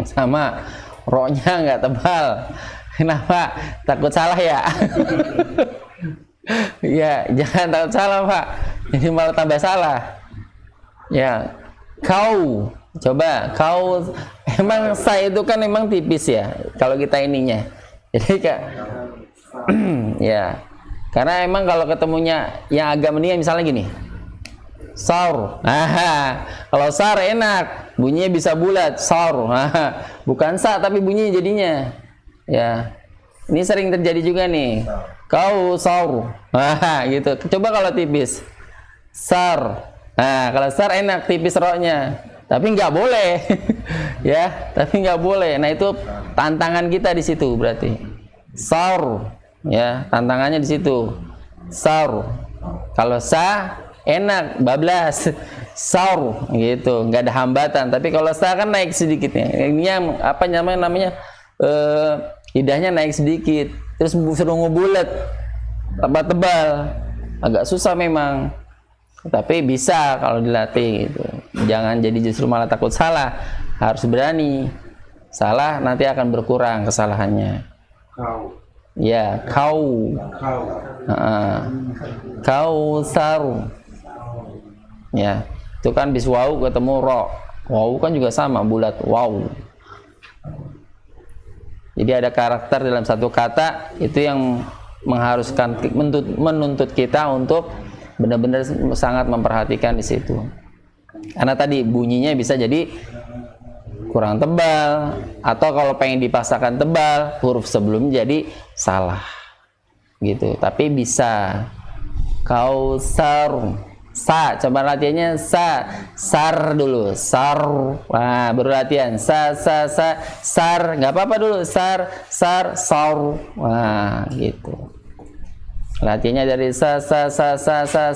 Sama, ro-nya nggak tebal. Kenapa? Takut salah ya? Ya, jangan takut salah Pak. Jadi malah tambah salah. Ya, kau. Coba, kau. Emang saya itu kan emang tipis ya. Kalau kita ininya. Jadi Kak. Ya. Karena emang kalau ketemunya yang agak mendingan misalnya gini. Saur. Kalau sar enak. bunyinya bisa bulat, saur. Bukan sa tapi bunyi jadinya. Ya. Ini sering terjadi juga nih. Kau saur. Gitu. Coba kalau tipis. Sar. Nah, kalau sar enak tipis roknya. Tapi nggak boleh. Ya, tapi nggak boleh. Nah, itu tantangan kita di situ berarti. Saur. Ya, tantangannya di situ. Saur. Kalau sa enak, bablas. Saur gitu, nggak ada hambatan. Tapi kalau sa kan naik sedikitnya. Ini yang apa namanya lidahnya naik sedikit. Terus suruh ngebulet, tebal-tebal, agak susah memang. Tapi bisa kalau dilatih gitu. Jangan jadi justru malah takut salah. Harus berani. Salah nanti akan berkurang kesalahannya. Kau. Ya, kau. Kau saru. Ya. Itu kan bis waw ketemu ro. Waw kan juga sama bulat waw. Jadi ada karakter dalam satu kata itu yang mengharuskan menuntut kita untuk benar-benar sangat memperhatikan di situ. Karena tadi bunyinya bisa jadi kurang tebal atau kalau pengen dipaksakan tebal huruf sebelum jadi salah. Gitu. Tapi bisa kausar. Sa, coba latihannya sa, sar dulu, sar, nah baru latihan, sa, sar, nggak apa-apa dulu, sar, sar, nah gitu. Latihannya dari sa, sar, sar, sar, sar,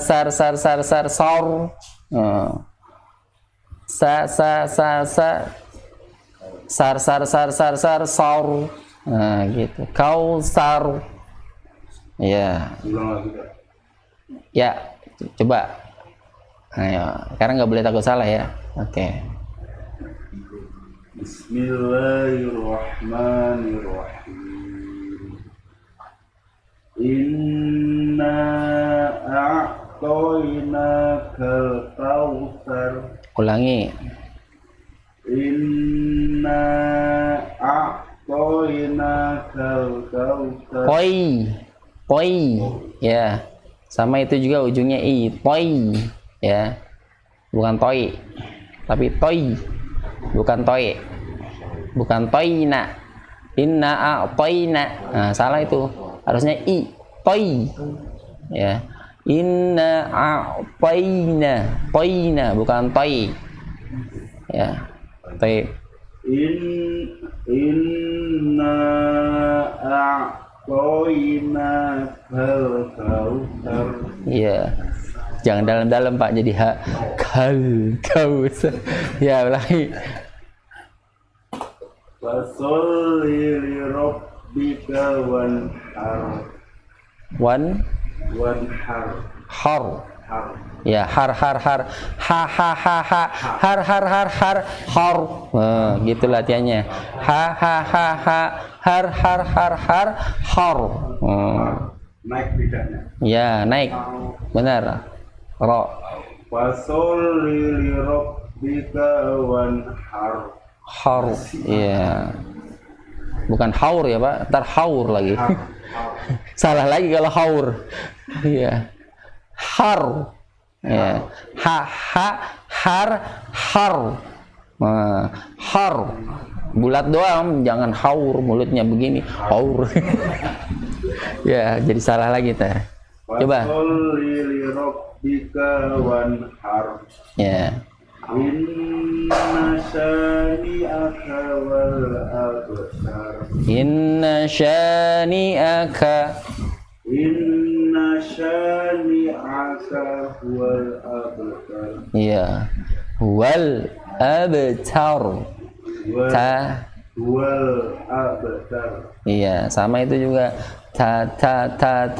nah gitu. Kau sar, ya, ya, coba. Ayo, sekarang nggak boleh takut salah ya. Oke. Bismillahirrahmanirrahim. Inna a'tainakal kautsar. Ulangi. Inna a'tainakal kautsar. Poi, ya. Sama itu juga ujungnya i, poi. Ya, bukan toy, tapi toy, bukan toy, bukan toyna, inna a toyna, nah salah itu, harusnya i, toy, ya, inna a toyna, bukan toy, ya, toy. Inna a toyna kautsar. Iya. Jangan dalam-dalam Pak, jadi kau. Ya, ulangi. Fasolli li rabbika wanhar. Har. Ya, har. Har. Gitu latihannya. Har. Naik lidahnya. Ya, naik. Benar. Ro. Fasolli li rabbika wanhar. Har. Iya. Bukan haur ya, Pak. Ntar haur lagi. Salah lagi kalau haur. Iya. Har. Ya. Har. Nah, har. Bulat doang, jangan haur, mulutnya begini. Haur. Ya, jadi salah lagi teh. Coba. Fasolli li rabbika wanhar. Ya. Inna syani'aka wal abtar. Inna syani'aka wal abtar. Ya. Wal abtar. Wal abtar. Iya, sama itu juga. Ta tar. Tar.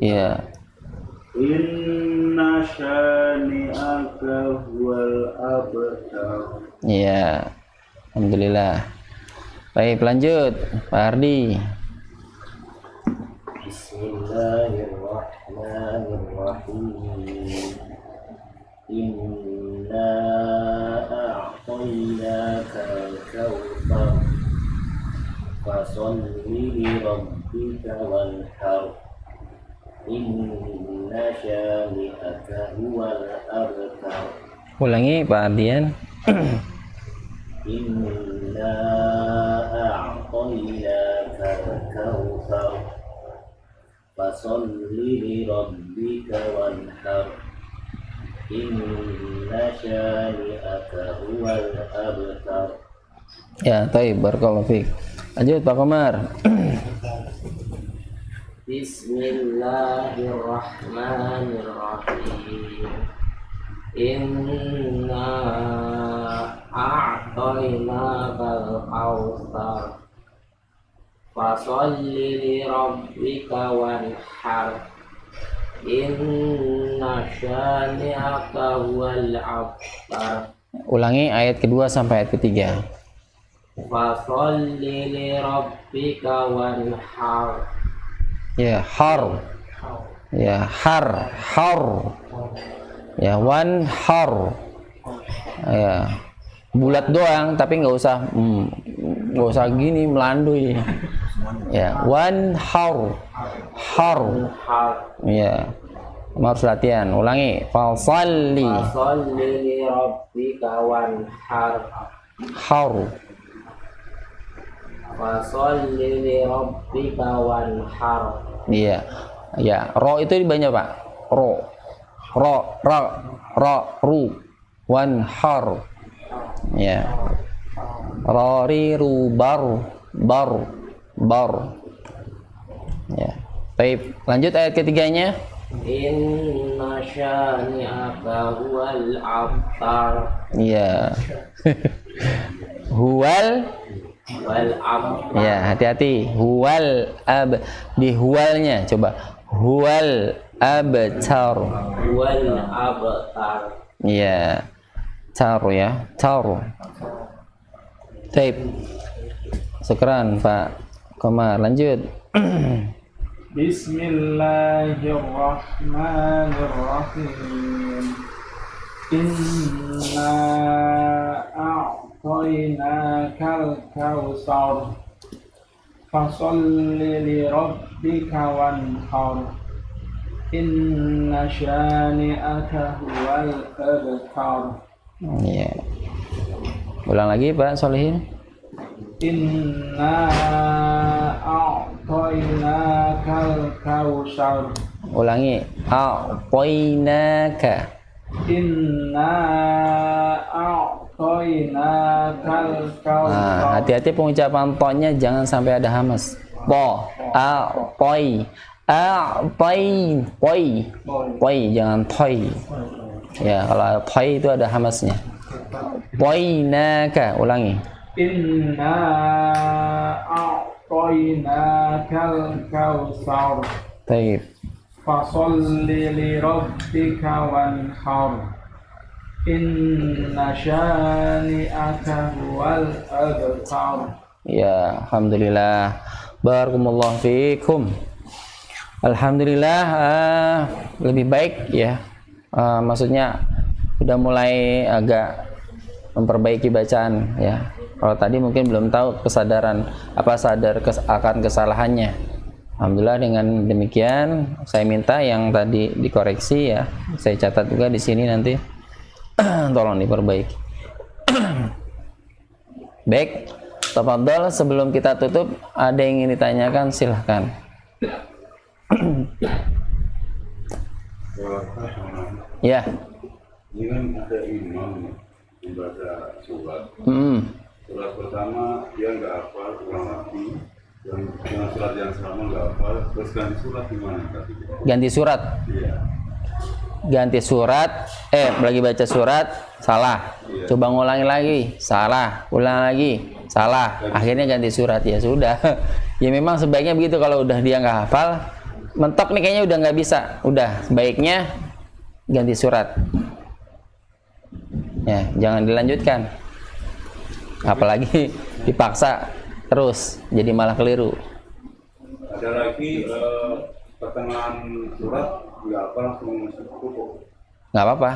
Iya. Inna syani'aka wal abtar. Iya. Alhamdulillah. Baik, lanjut Pak Ardi. Bismillahirrahmanirrahim. Inna a'tainakal kautsar. Fasholli li rabbika wanhar. Inna syani'aka huwal abtar. Ulangi Pak Ardian. Inna a'tainaka al-kautsar. Fasalli li rabbika wanhar. Inna syani'aka huwal abtar. Ya, baik, barakallahu fiik. Lanjut Pak Komar. Bismillahirrahmanirrahim. Inna a'tainakal kautsar. Fasalli li rabbika wanhar. Inna syani'aka huwal abtar. Ulangi ayat kedua sampai ayat ketiga. Fasalli li rabbika wanhar. Ya, har. Ya, har. Ya, wanhar. Ya. Bulat doang tapi nggak usah gini melandui. Ya, wanhar. Har. Ya. Harus latihan. Ulangi. Fasalli. Fasalli li rabbika wanhar. Har. Fasalli li rabbika wanhar. Iya. Ya, ro itu banyak, Pak. Ro. Ru. Wanhar. Ya. Rori ru bar. Ya. Baik, lanjut ayat ketiganya. Inna syani'aka huwal abtar. Iya. Huwal. Wal abtar. Ya, hati-hati. Huwal di huwalnya coba. Huwal abtar. Wal abtar. Iya. Tar ya. Tar. Baik. Syukran Pak Komar. Lanjut. Bismillahirrahmanirrahim. Inna a'tainakal kautsar. Fasalli li rabbika wanhar. Inna syani'aka huwal abtar. Iya. Ulang lagi Pak Solihin. Inna a'tainakal kautsar. Ulangi. A'tainaka. Inna a'tainakal kautsar. Hati-hati pengucapan to-nya jangan sampai ada hamas. Po, poi, poi, jangan toy. Ya, kalau toy itu ada hamasnya. Poinaka, ulangi. Inna a'tainakal kautsar. Baik. Fasalli li rabbika wanhar. Inna syani'aka huwal abtar. Ya, alhamdulillah. Barakallahu fikum. Alhamdulillah, lebih baik ya. Maksudnya udah mulai agak memperbaiki bacaan ya. Kalau tadi mungkin belum tahu sadar akan kesalahannya. Alhamdulillah dengan demikian saya minta yang tadi dikoreksi ya. Saya catat juga di sini nanti. Tolong diperbaiki. Baik, tafadhol sebelum kita tutup ada yang ingin ditanyakan silahkan. Ya. Ini kan ada imam membaca surat. Surat pertama dia nggak hafal, ulang lagi. Yang surat yang sama nggak hafal, terus ganti surat gimana tadi? Ganti surat. Iya. Ganti surat, lagi baca surat, salah. Iya. Coba ngulangi lagi, salah. Ulang lagi, salah. Akhirnya ganti surat, ya sudah. Ya memang sebaiknya begitu kalau udah dia nggak hafal. Mentok nih kayaknya udah nggak bisa. Udah, sebaiknya ganti surat. Ya, jangan dilanjutkan. Apalagi dipaksa terus, jadi malah keliru. Ada lagi pertengahan surat nggak hafal langsung masuk rukuk. Nggak apa-apa.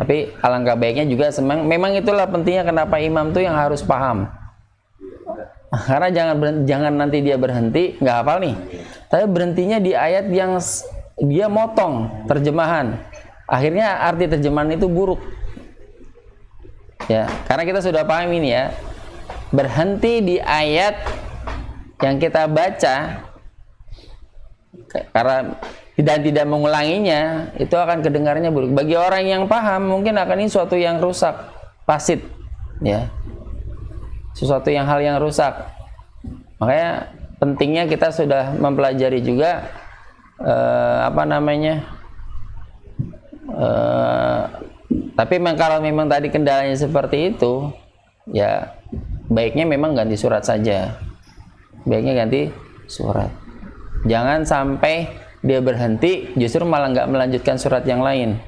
Tapi alangkah baiknya juga memang itulah pentingnya kenapa imam tuh yang harus paham. Karena jangan nanti dia berhenti nggak hafal nih. tapi berhentinya di ayat yang dia motong terjemahan. Akhirnya arti terjemahan itu buruk. Ya, karena kita sudah paham ini ya. Berhenti di ayat yang kita baca karena tidak mengulanginya, itu akan kedengarannya buruk. Bagi orang yang paham mungkin akan ini suatu yang rusak, fasid, ya. Sesuatu hal yang rusak. Makanya pentingnya kita sudah mempelajari juga tapi kalau memang tadi kendalanya seperti itu, ya baiknya memang ganti surat saja. Baiknya ganti surat. Jangan sampai dia berhenti justru malah nggak melanjutkan surat yang lain.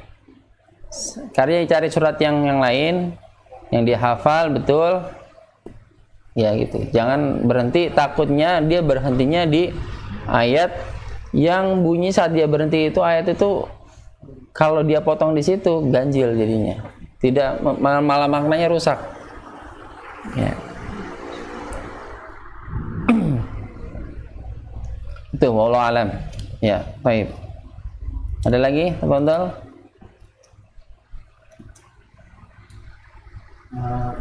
Karena cari surat yang lain yang dia hafal betul. Ya gitu. Jangan berhenti, takutnya dia berhentinya di ayat yang bunyi saat dia berhenti itu, ayat itu kalau dia potong di situ ganjil jadinya. Tidak, malah maknanya rusak. Ya. Itu wallahu alam. Ya, baik. Ada lagi, tafadhol?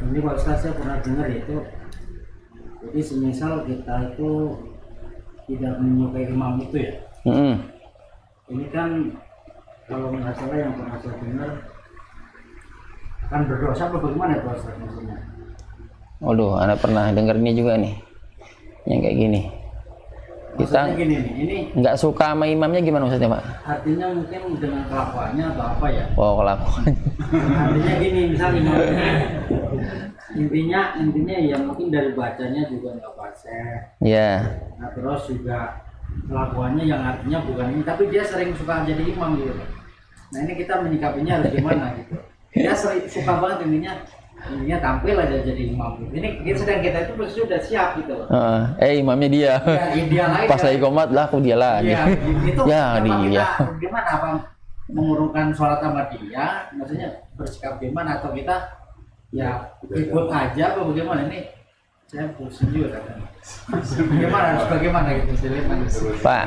Ini Pak Ustaz, saya pernah dengar itu. Jadi semisal kita itu tidak menyukai imam itu ya. Ini kan kalau nggak salah yang pernah saya dengar akan berdosa apa bagaimana Pak Ustaz maksudnya? Waduh, Anda pernah dengar ini juga nih, yang kayak gini. Kita gini nih, ini nggak suka sama imamnya gimana maksudnya Pak? artinya mungkin dengan kelakuannya atau apa ya? Oh, kelakuan. Artinya gini, misal imamnya intinya ya mungkin dari bacanya juga nggak fasih. Ya. Nah terus juga kelakuannya yang artinya bukan ini, tapi dia sering suka jadi imam gitu. Nah ini kita menyikapinya harus gimana gitu? Dia sering suka banget intinya tampil aja jadi imam gitu. Ini sedang kita itu sudah siap gitu. Imamnya dia. Ya, dia lain. Pas lagi komat lah, aku dia lagi. Iya, itu. Ya dia. Gimana apa mengurungkan sholat sama dia? Maksudnya bersikap gimana atau kita ya ikut aja apa bagaimana ini? Saya pusing juga kan. Bagaimana gitu sih Pak.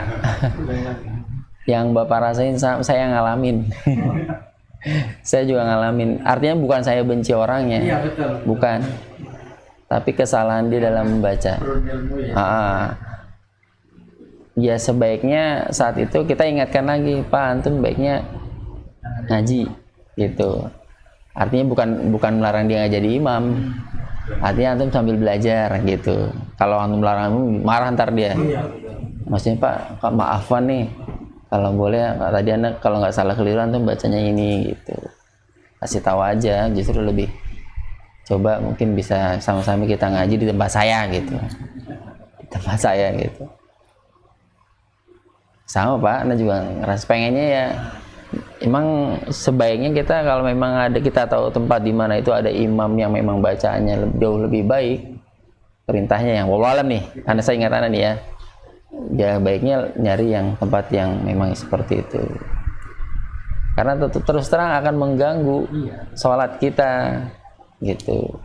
Yang Bapak rasain saya ngalamin. Saya juga ngalamin. Artinya bukan saya benci orangnya. Iya betul. Bukan. Tapi kesalahan dia dalam membaca. Ya sebaiknya saat itu kita ingatkan lagi, Pak, antum baiknya ngaji gitu. Artinya bukan melarang dia nggak jadi imam. Artinya antum sambil belajar gitu. Kalau antum melarang marah ntar dia. Maksudnya Pak maafan nih. Kalau boleh, tadi anak kalau nggak salah keliru antum bacanya ini gitu. Kasih tahu aja, justru lebih coba mungkin bisa sama-sama kita ngaji di tempat saya gitu. Di tempat saya gitu. Sama Pak, Anda juga ngerasa pengennya ya. Emang sebaiknya kita kalau memang kita tahu tempat di mana itu ada imam yang memang bacaannya jauh lebih baik, perintahnya yang wallahu alam nih. Saya ingat nih ya. Ya baiknya nyari yang tempat yang memang seperti itu, karena terus terang akan mengganggu sholat kita gitu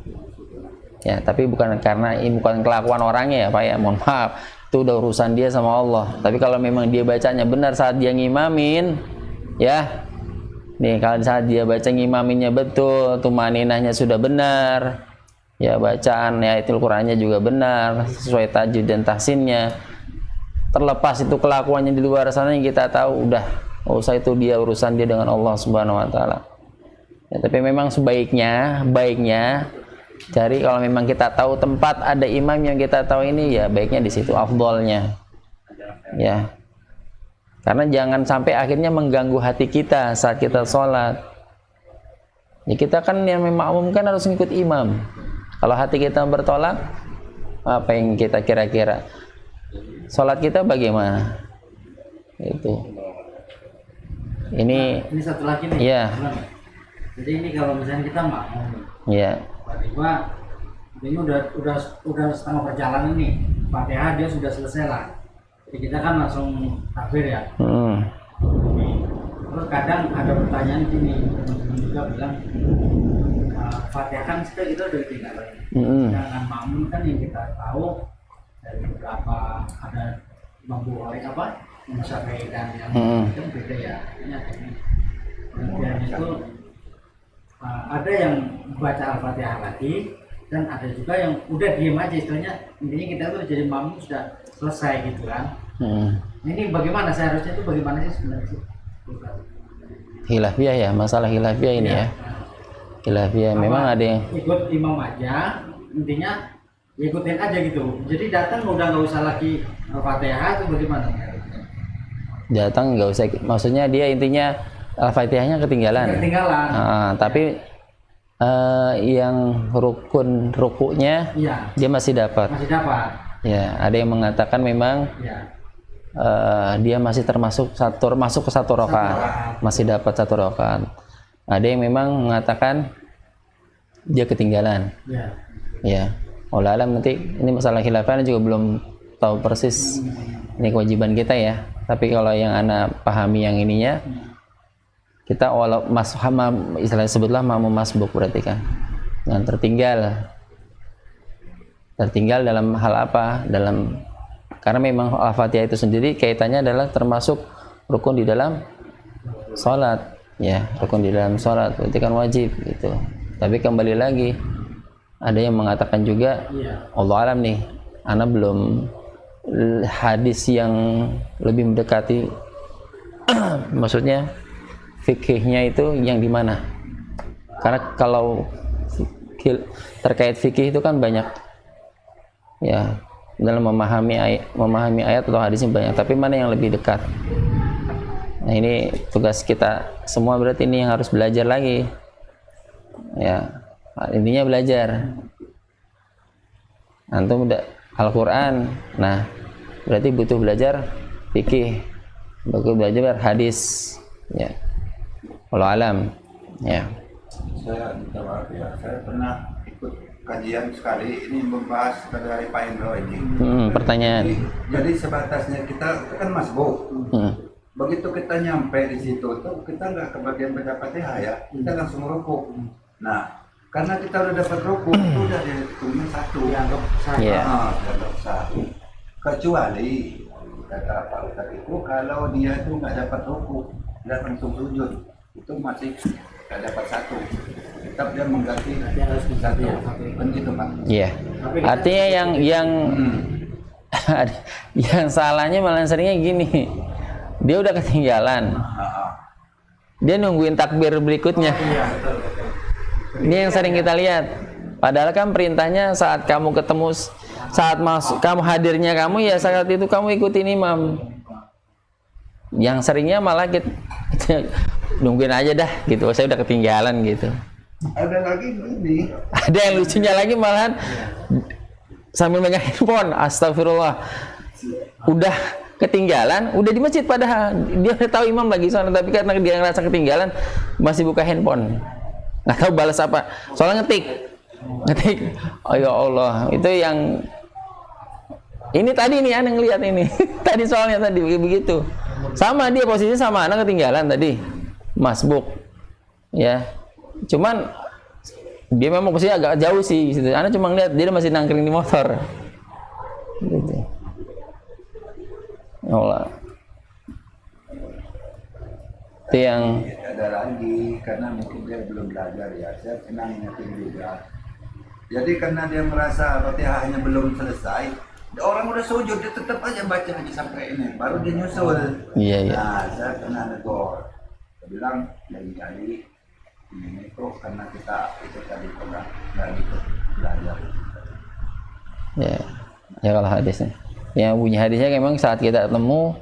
ya. Tapi bukan karena ini bukan kelakuan orangnya ya Pak ya, mohon maaf, itu udah urusan dia sama Allah. Tapi kalau memang dia bacanya benar saat dia ngimamin ya nih, kalau saat dia baca ngimaminnya betul, tumaninahnya sudah benar ya, bacaan ya ayatul Qur'annya juga benar sesuai tajwid dan tahsinnya. Terlepas itu kelakuannya di luar sana yang kita tahu, udah usah, itu dia urusan dia dengan Allah Subhanahu wa taala. Ya, tapi memang baiknya cari kalau memang kita tahu tempat ada imam yang kita tahu ini ya baiknya di situ afdolnya. Ya. Karena jangan sampai akhirnya mengganggu hati kita saat kita sholat. Ya kita kan yang makmum kan harus ngikut imam. Kalau hati kita bertolak, apa yang kita kira-kira? Sholat kita bagaimana? Itu. Ini satu lagi nih. Iya. Jadi ini kalau misalnya kita makmum. Iya. Tiba-tiba ini udah setengah perjalanan nih. Fatihah dia sudah selesai lah. Jadi kita kan langsung takbir ya. Terus kadang ada pertanyaan gini, teman-teman juga bilang Fatihah kan kita udah ketinggalan. Sedangkan makmum kan yang kita tahu dari beberapa ada bambu orek apa Syafi'i dan yang itu beda ya. Pengertiannya itu ada yang baca Al-Fatihah lagi dan ada juga yang udah diem aja, istilahnya intinya kita tuh jadi makmum sudah selesai gitu kan. Ini bagaimana seharusnya itu bagaimana sih sebenarnya sih? Khilafiyah ya, masalah khilafiyah ini ya. Khilafiyah memang ada yang ikut imam aja, intinya ikutin aja gitu. Jadi datang udah nggak usah lagi Al-Fatihah itu bagaimana? datang nggak usah, maksudnya dia intinya Al-Fatihahnya ketinggalan. Tapi yang rukuknya iya, dia masih dapat. Ya, ada yang mengatakan memang dia masih masuk ke satu rakaat, masih dapat satu rakaat. Ada yang memang mengatakan dia ketinggalan. Ya, wallah alam, nanti ini masalah khilafah juga belum tahu persis. Ini kewajiban kita ya. Tapi kalau yang anak pahami yang ininya, kita walau istilahnya sebutlah makmum masbuk berarti kan, yang tertinggal dalam hal apa? Karena memang Al-Fatihah itu sendiri kaitannya adalah termasuk rukun di dalam sholat, ya, rukun di dalam sholat, berarti kan wajib gitu. Tapi kembali lagi, ada yang mengatakan juga, Allah alam nih, ana belum hadis yang lebih mendekati maksudnya fikihnya itu yang di mana? Karena kalau terkait fikih itu kan banyak ya, dalam memahami ayat atau hadisnya banyak, tapi mana yang lebih dekat? Nah, ini tugas kita semua, berarti ini yang harus belajar lagi ya, intinya belajar. Antum udah Al-Quran, nah berarti butuh belajar fikih, butuh belajar hadis ya. Wallahu alam ya. Saya minta maaf ya, saya pernah ikut kajian sekali ini membahas dari Pak Indro ini. Pertanyaan. Jadi sebatasnya kita kan masbuk. Begitu kita nyampe di situ tuh kita nggak kebagian baca Fatihah ya, kita langsung rukuk. Nah, karena kita udah dapat rukuk itu udah dihitungnya satu. Dianggap sah. Dianggap sah. Kecuali kata Pak Ustadz itu kalau dia itu nggak dapat rukuk, dia langsung sujud, itu masih nggak dapat satu. Tetap dia mengganti satu. Kan gitu Pak. Iya. Artinya yang salahnya malah seringnya gini. Dia udah ketinggalan. Dia nungguin takbir berikutnya. Ini yang sering kita lihat. Padahal kan perintahnya saat kamu ketemu, saat masuk kamu hadirnya kamu ya saat itu kamu ikutin imam. Yang seringnya malah kita nungguin aja dah gitu. Saya udah ketinggalan gitu. Ada lagi ini. Ada yang lucunya lagi malahan sambil megang handphone. Astagfirullah. Udah ketinggalan, udah di masjid padahal dia udah tahu imam lagi soalnya, tapi karena dia ngerasa ketinggalan masih buka handphone. Nggak tahu balas apa, soalnya ngetik, oh ya Allah, itu yang ini tadi nih aneh ngeliat ini tadi soalnya tadi begitu, sama dia posisinya sama anak ketinggalan tadi, masbuk, ya, cuman dia memang posisinya agak jauh sih, gitu. Anak cuma ngeliat dia masih nangkring di motor, gitu. Allah. Itu yang ada lagi karena mungkin dia belum belajar ya, saya pernah ingetin juga. Jadi karena dia merasa Fatihahnya belum selesai, orang udah sujud dia tetap aja baca aja sampai ini, baru dia nyusul. Iya. Nah, saya pernah negor, saya bilang lagi-lagi ini kok karena kita itu tadi pernah nggak ikut belajar. Ya kalau hadisnya, yang bunyi hadisnya memang saat kita ketemu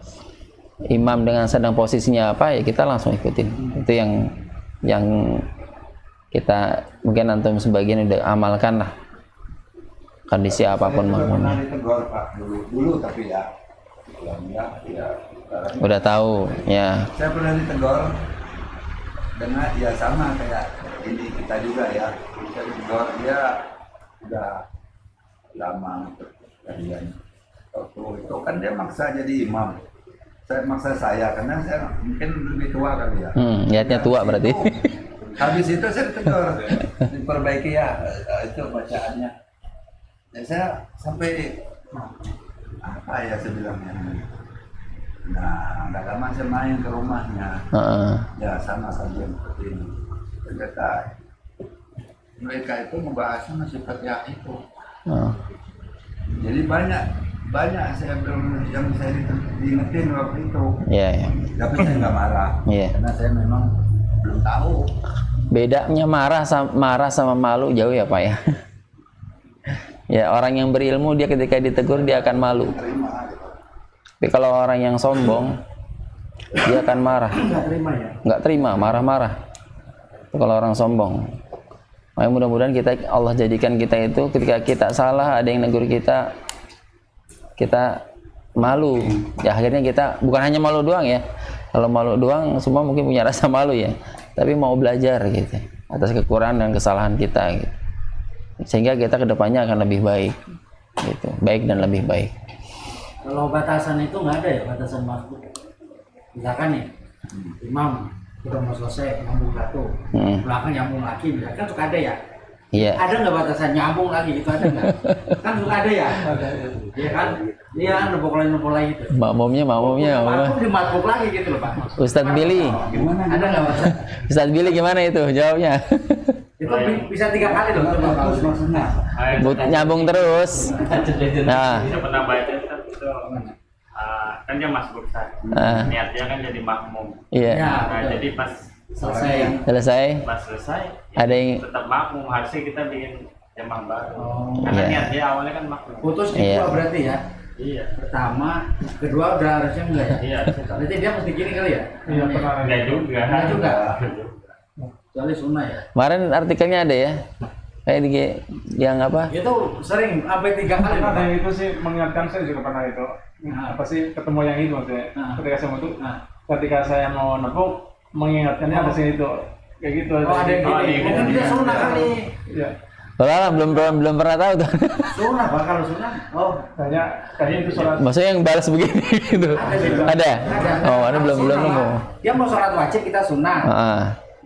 imam dengan sedang posisinya apa ya kita langsung ikutin. Itu yang kita mungkin antum sebagian udah amalkan lah, kondisi apapun makmumnya. Saya pernah ditegur Pak dulu tapi ya udah tahu ya. Saya pernah ditegur dengan ya sama kayak ini kita juga ya, saya ditegur dia udah lama kajian. Itu kan dia maksa jadi imam. Saya maksa saya karena saya mungkin lebih tua kali ya. Niatnya tua berarti. Habis itu saya tegur, diperbaiki ya itu bacaannya. Ya saya sampai apa ya saya bilangnya. Nah, nggak lama saya main ke rumahnya. Ya sama saja seperti ini. Ternyata mereka itu membahasnya masih Fatihah itu. Jadi banyak saya belum yang saya diingetin waktu itu. Iya. Tapi saya nggak marah. Iya. Karena saya memang belum tahu. Bedanya marah sama malu jauh ya Pak ya. Ya, orang yang berilmu dia ketika ditegur dia akan malu. Terima gitu. Tapi kalau orang yang sombong dia akan marah. Nggak terima ya. Nggak terima, marah-marah. Itu kalau orang sombong. Makanya mudah-mudahan Allah jadikan kita itu ketika kita salah ada yang negur kita malu. Ya akhirnya kita bukan hanya malu doang ya. Kalau malu doang semua mungkin punya rasa malu ya. Tapi mau belajar gitu atas kekurangan dan kesalahan kita gitu. Sehingga kita kedepannya akan lebih baik gitu. Baik dan lebih baik. Kalau batasan itu nggak ada ya, batasan waktu. Misalkan nih, imam udah mau selesai nyambung satu, belakang nyambung lagi, kan suka ada ya. Iya. Ada nggak batasan nyambung lagi gitu, ada nggak? Kan suka ada ya. Iya kan? Iya, nepuk lagi gitu. Makmumnya Makmum dimatbuk lagi gitu loh Pak. Ustadz Billy. Gimana? Ada nggak batasan? Ustadz Billy gimana itu jawabnya? Itu bisa 3 kali loh. Terus maksudnya. Nyambung terus. Nah. Saya pernah baca itu kan dia masuk besar. Niatnya kan jadi makmum. Iya. Nah, jadi pas Selesai. Ada yang tetap makmum, harusnya kita bikin jamaah baru. Karena Iya. niatnya awalnya kan makmum. Putus di Iya. dua berarti ya. Iya. Pertama, kedua udah harusnya enggak ya? Iya. Berarti dia mesti gini kali ya? Iya pernah. Enggak juga. Enggak juga. Kecuali sunnah ya. kemarin artikelnya ada ya. Kayak di yang apa? Itu sering sampai 3 kali Ada Pak. yang itu sih mengingatkan saya juga pernah itu. Apa sih ketemu yang itu maksudnya? Ketika saya mau tuh, ketika saya mau nepuk, mengingatkannya ada sih itu. Kayak gitu. Oh ada yang gini. Mungkin dia sunnah kali. Iya. Lah belum pernah tahu tuh. Sunnah Pak, kalau sunnah. Oh. Kayaknya itu sholat. Maksudnya yang balas begini gitu. Ada. Oh, ada belum nemu. Dia mau sholat wajib kita sunnah.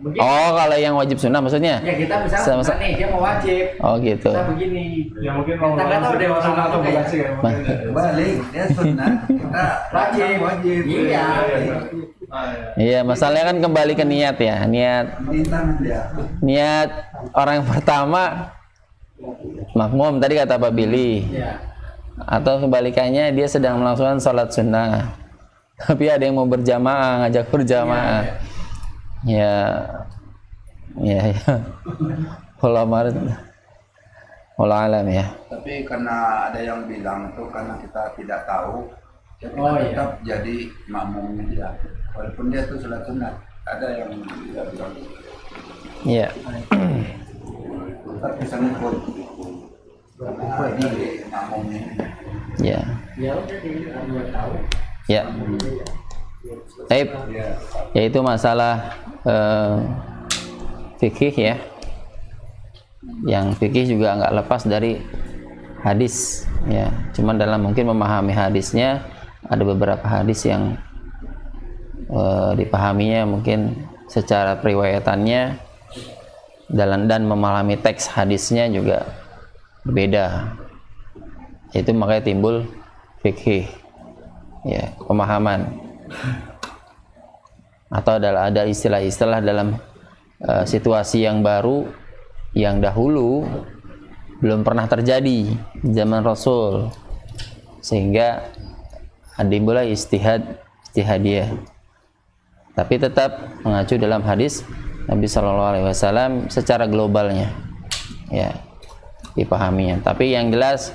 Begini. Oh, kalau yang wajib sunnah maksudnya? Ya kita misalnya sunnah nih, dia mau wajib. Oh, gitu. Kita begini. Ya mungkin mau. Kita nggak tahu dewasa sunnah atau apa bukan ya. sih kayak mungkin. Balik, dia sunnah, kita wajib. Iya. Iya, masalahnya kan kembali ke niat ya. Niat orang yang pertama makmum tadi kata Pak Billy. Iya. Atau kebalikannya dia sedang melangsungkan sholat sunnah. Tapi ada yang mau berjamaah, ngajak berjamaah. Ya. Allah alam ya. Tapi karena ada yang bilang itu karena kita tidak tahu, ya kita tetap jadi makmumnya dia. Walaupun dia itu sholat sunat, ada yang tidak bilang. Iya. Tapi bisa ngikut. Karena jadi makmumnya. Ya. Ya udah dia tahu. Ya. Taib. Yaitu masalah fikih ya. Yang fikih juga nggak lepas dari hadis ya. Cuman dalam mungkin memahami hadisnya ada beberapa hadis yang dipahaminya mungkin secara periwayatannya dan memahami teks hadisnya juga berbeda. Itu makanya timbul fikih ya, pemahaman. Atau ada istilah-istilah dalam situasi yang baru yang dahulu belum pernah terjadi di zaman Rasul, sehingga dimulai istihadiyah, tapi tetap mengacu dalam hadis Nabi Shallallahu Alaihi Wasallam secara globalnya ya dipahaminya. Tapi yang jelas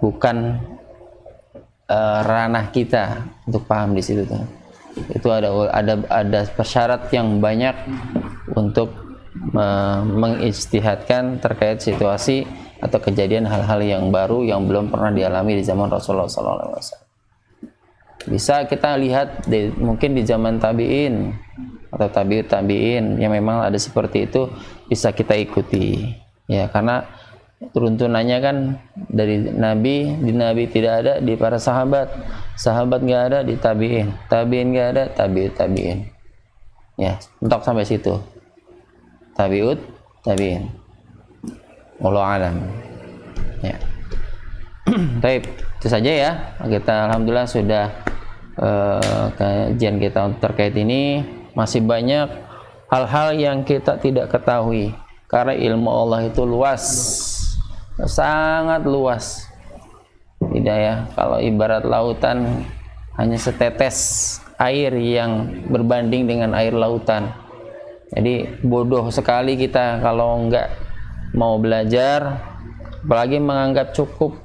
bukan ranah kita untuk paham di situ tuh. Itu ada persyarat yang banyak untuk mengijtihadkan terkait situasi atau kejadian hal-hal yang baru yang belum pernah dialami di zaman Rasulullah SAW. Bisa kita lihat mungkin di zaman tabi'in atau tabi'in yang memang ada seperti itu, bisa kita ikuti ya, karena turunannya kan dari Nabi, di Nabi tidak ada, di para sahabat nggak ada, di tabi'in nggak ada, tabi'in ya, mentok sampai situ. Tabi'in wallahu alam ya. Baik, itu saja ya. Kita alhamdulillah sudah kajian kita terkait ini. Masih banyak hal-hal yang kita tidak ketahui karena ilmu Allah itu luas, sangat luas. Tidak ya, kalau ibarat lautan hanya setetes air yang berbanding dengan air lautan. Jadi bodoh sekali kita kalau enggak mau belajar, apalagi menganggap cukup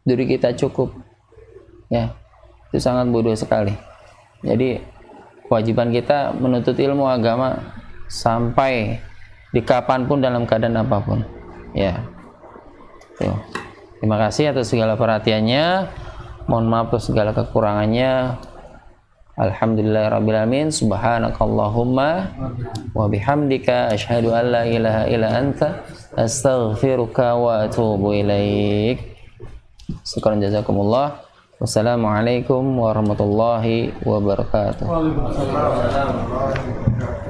diri kita cukup. Ya, itu sangat bodoh sekali. Jadi kewajiban kita menuntut ilmu agama sampai di kapanpun dalam keadaan apapun. Ya. Tuh. Terima kasih atas segala perhatiannya. Mohon maaf atas segala kekurangannya. Alhamdulillahirabbil alamin. Subhanakallahumma wa bihamdika asyhadu an la ilaha illa anta astaghfiruka wa atubu ilaik. Syukran jazakumullah. Wassalamualaikum warahmatullahi wabarakatuh. Waalaikumsalam.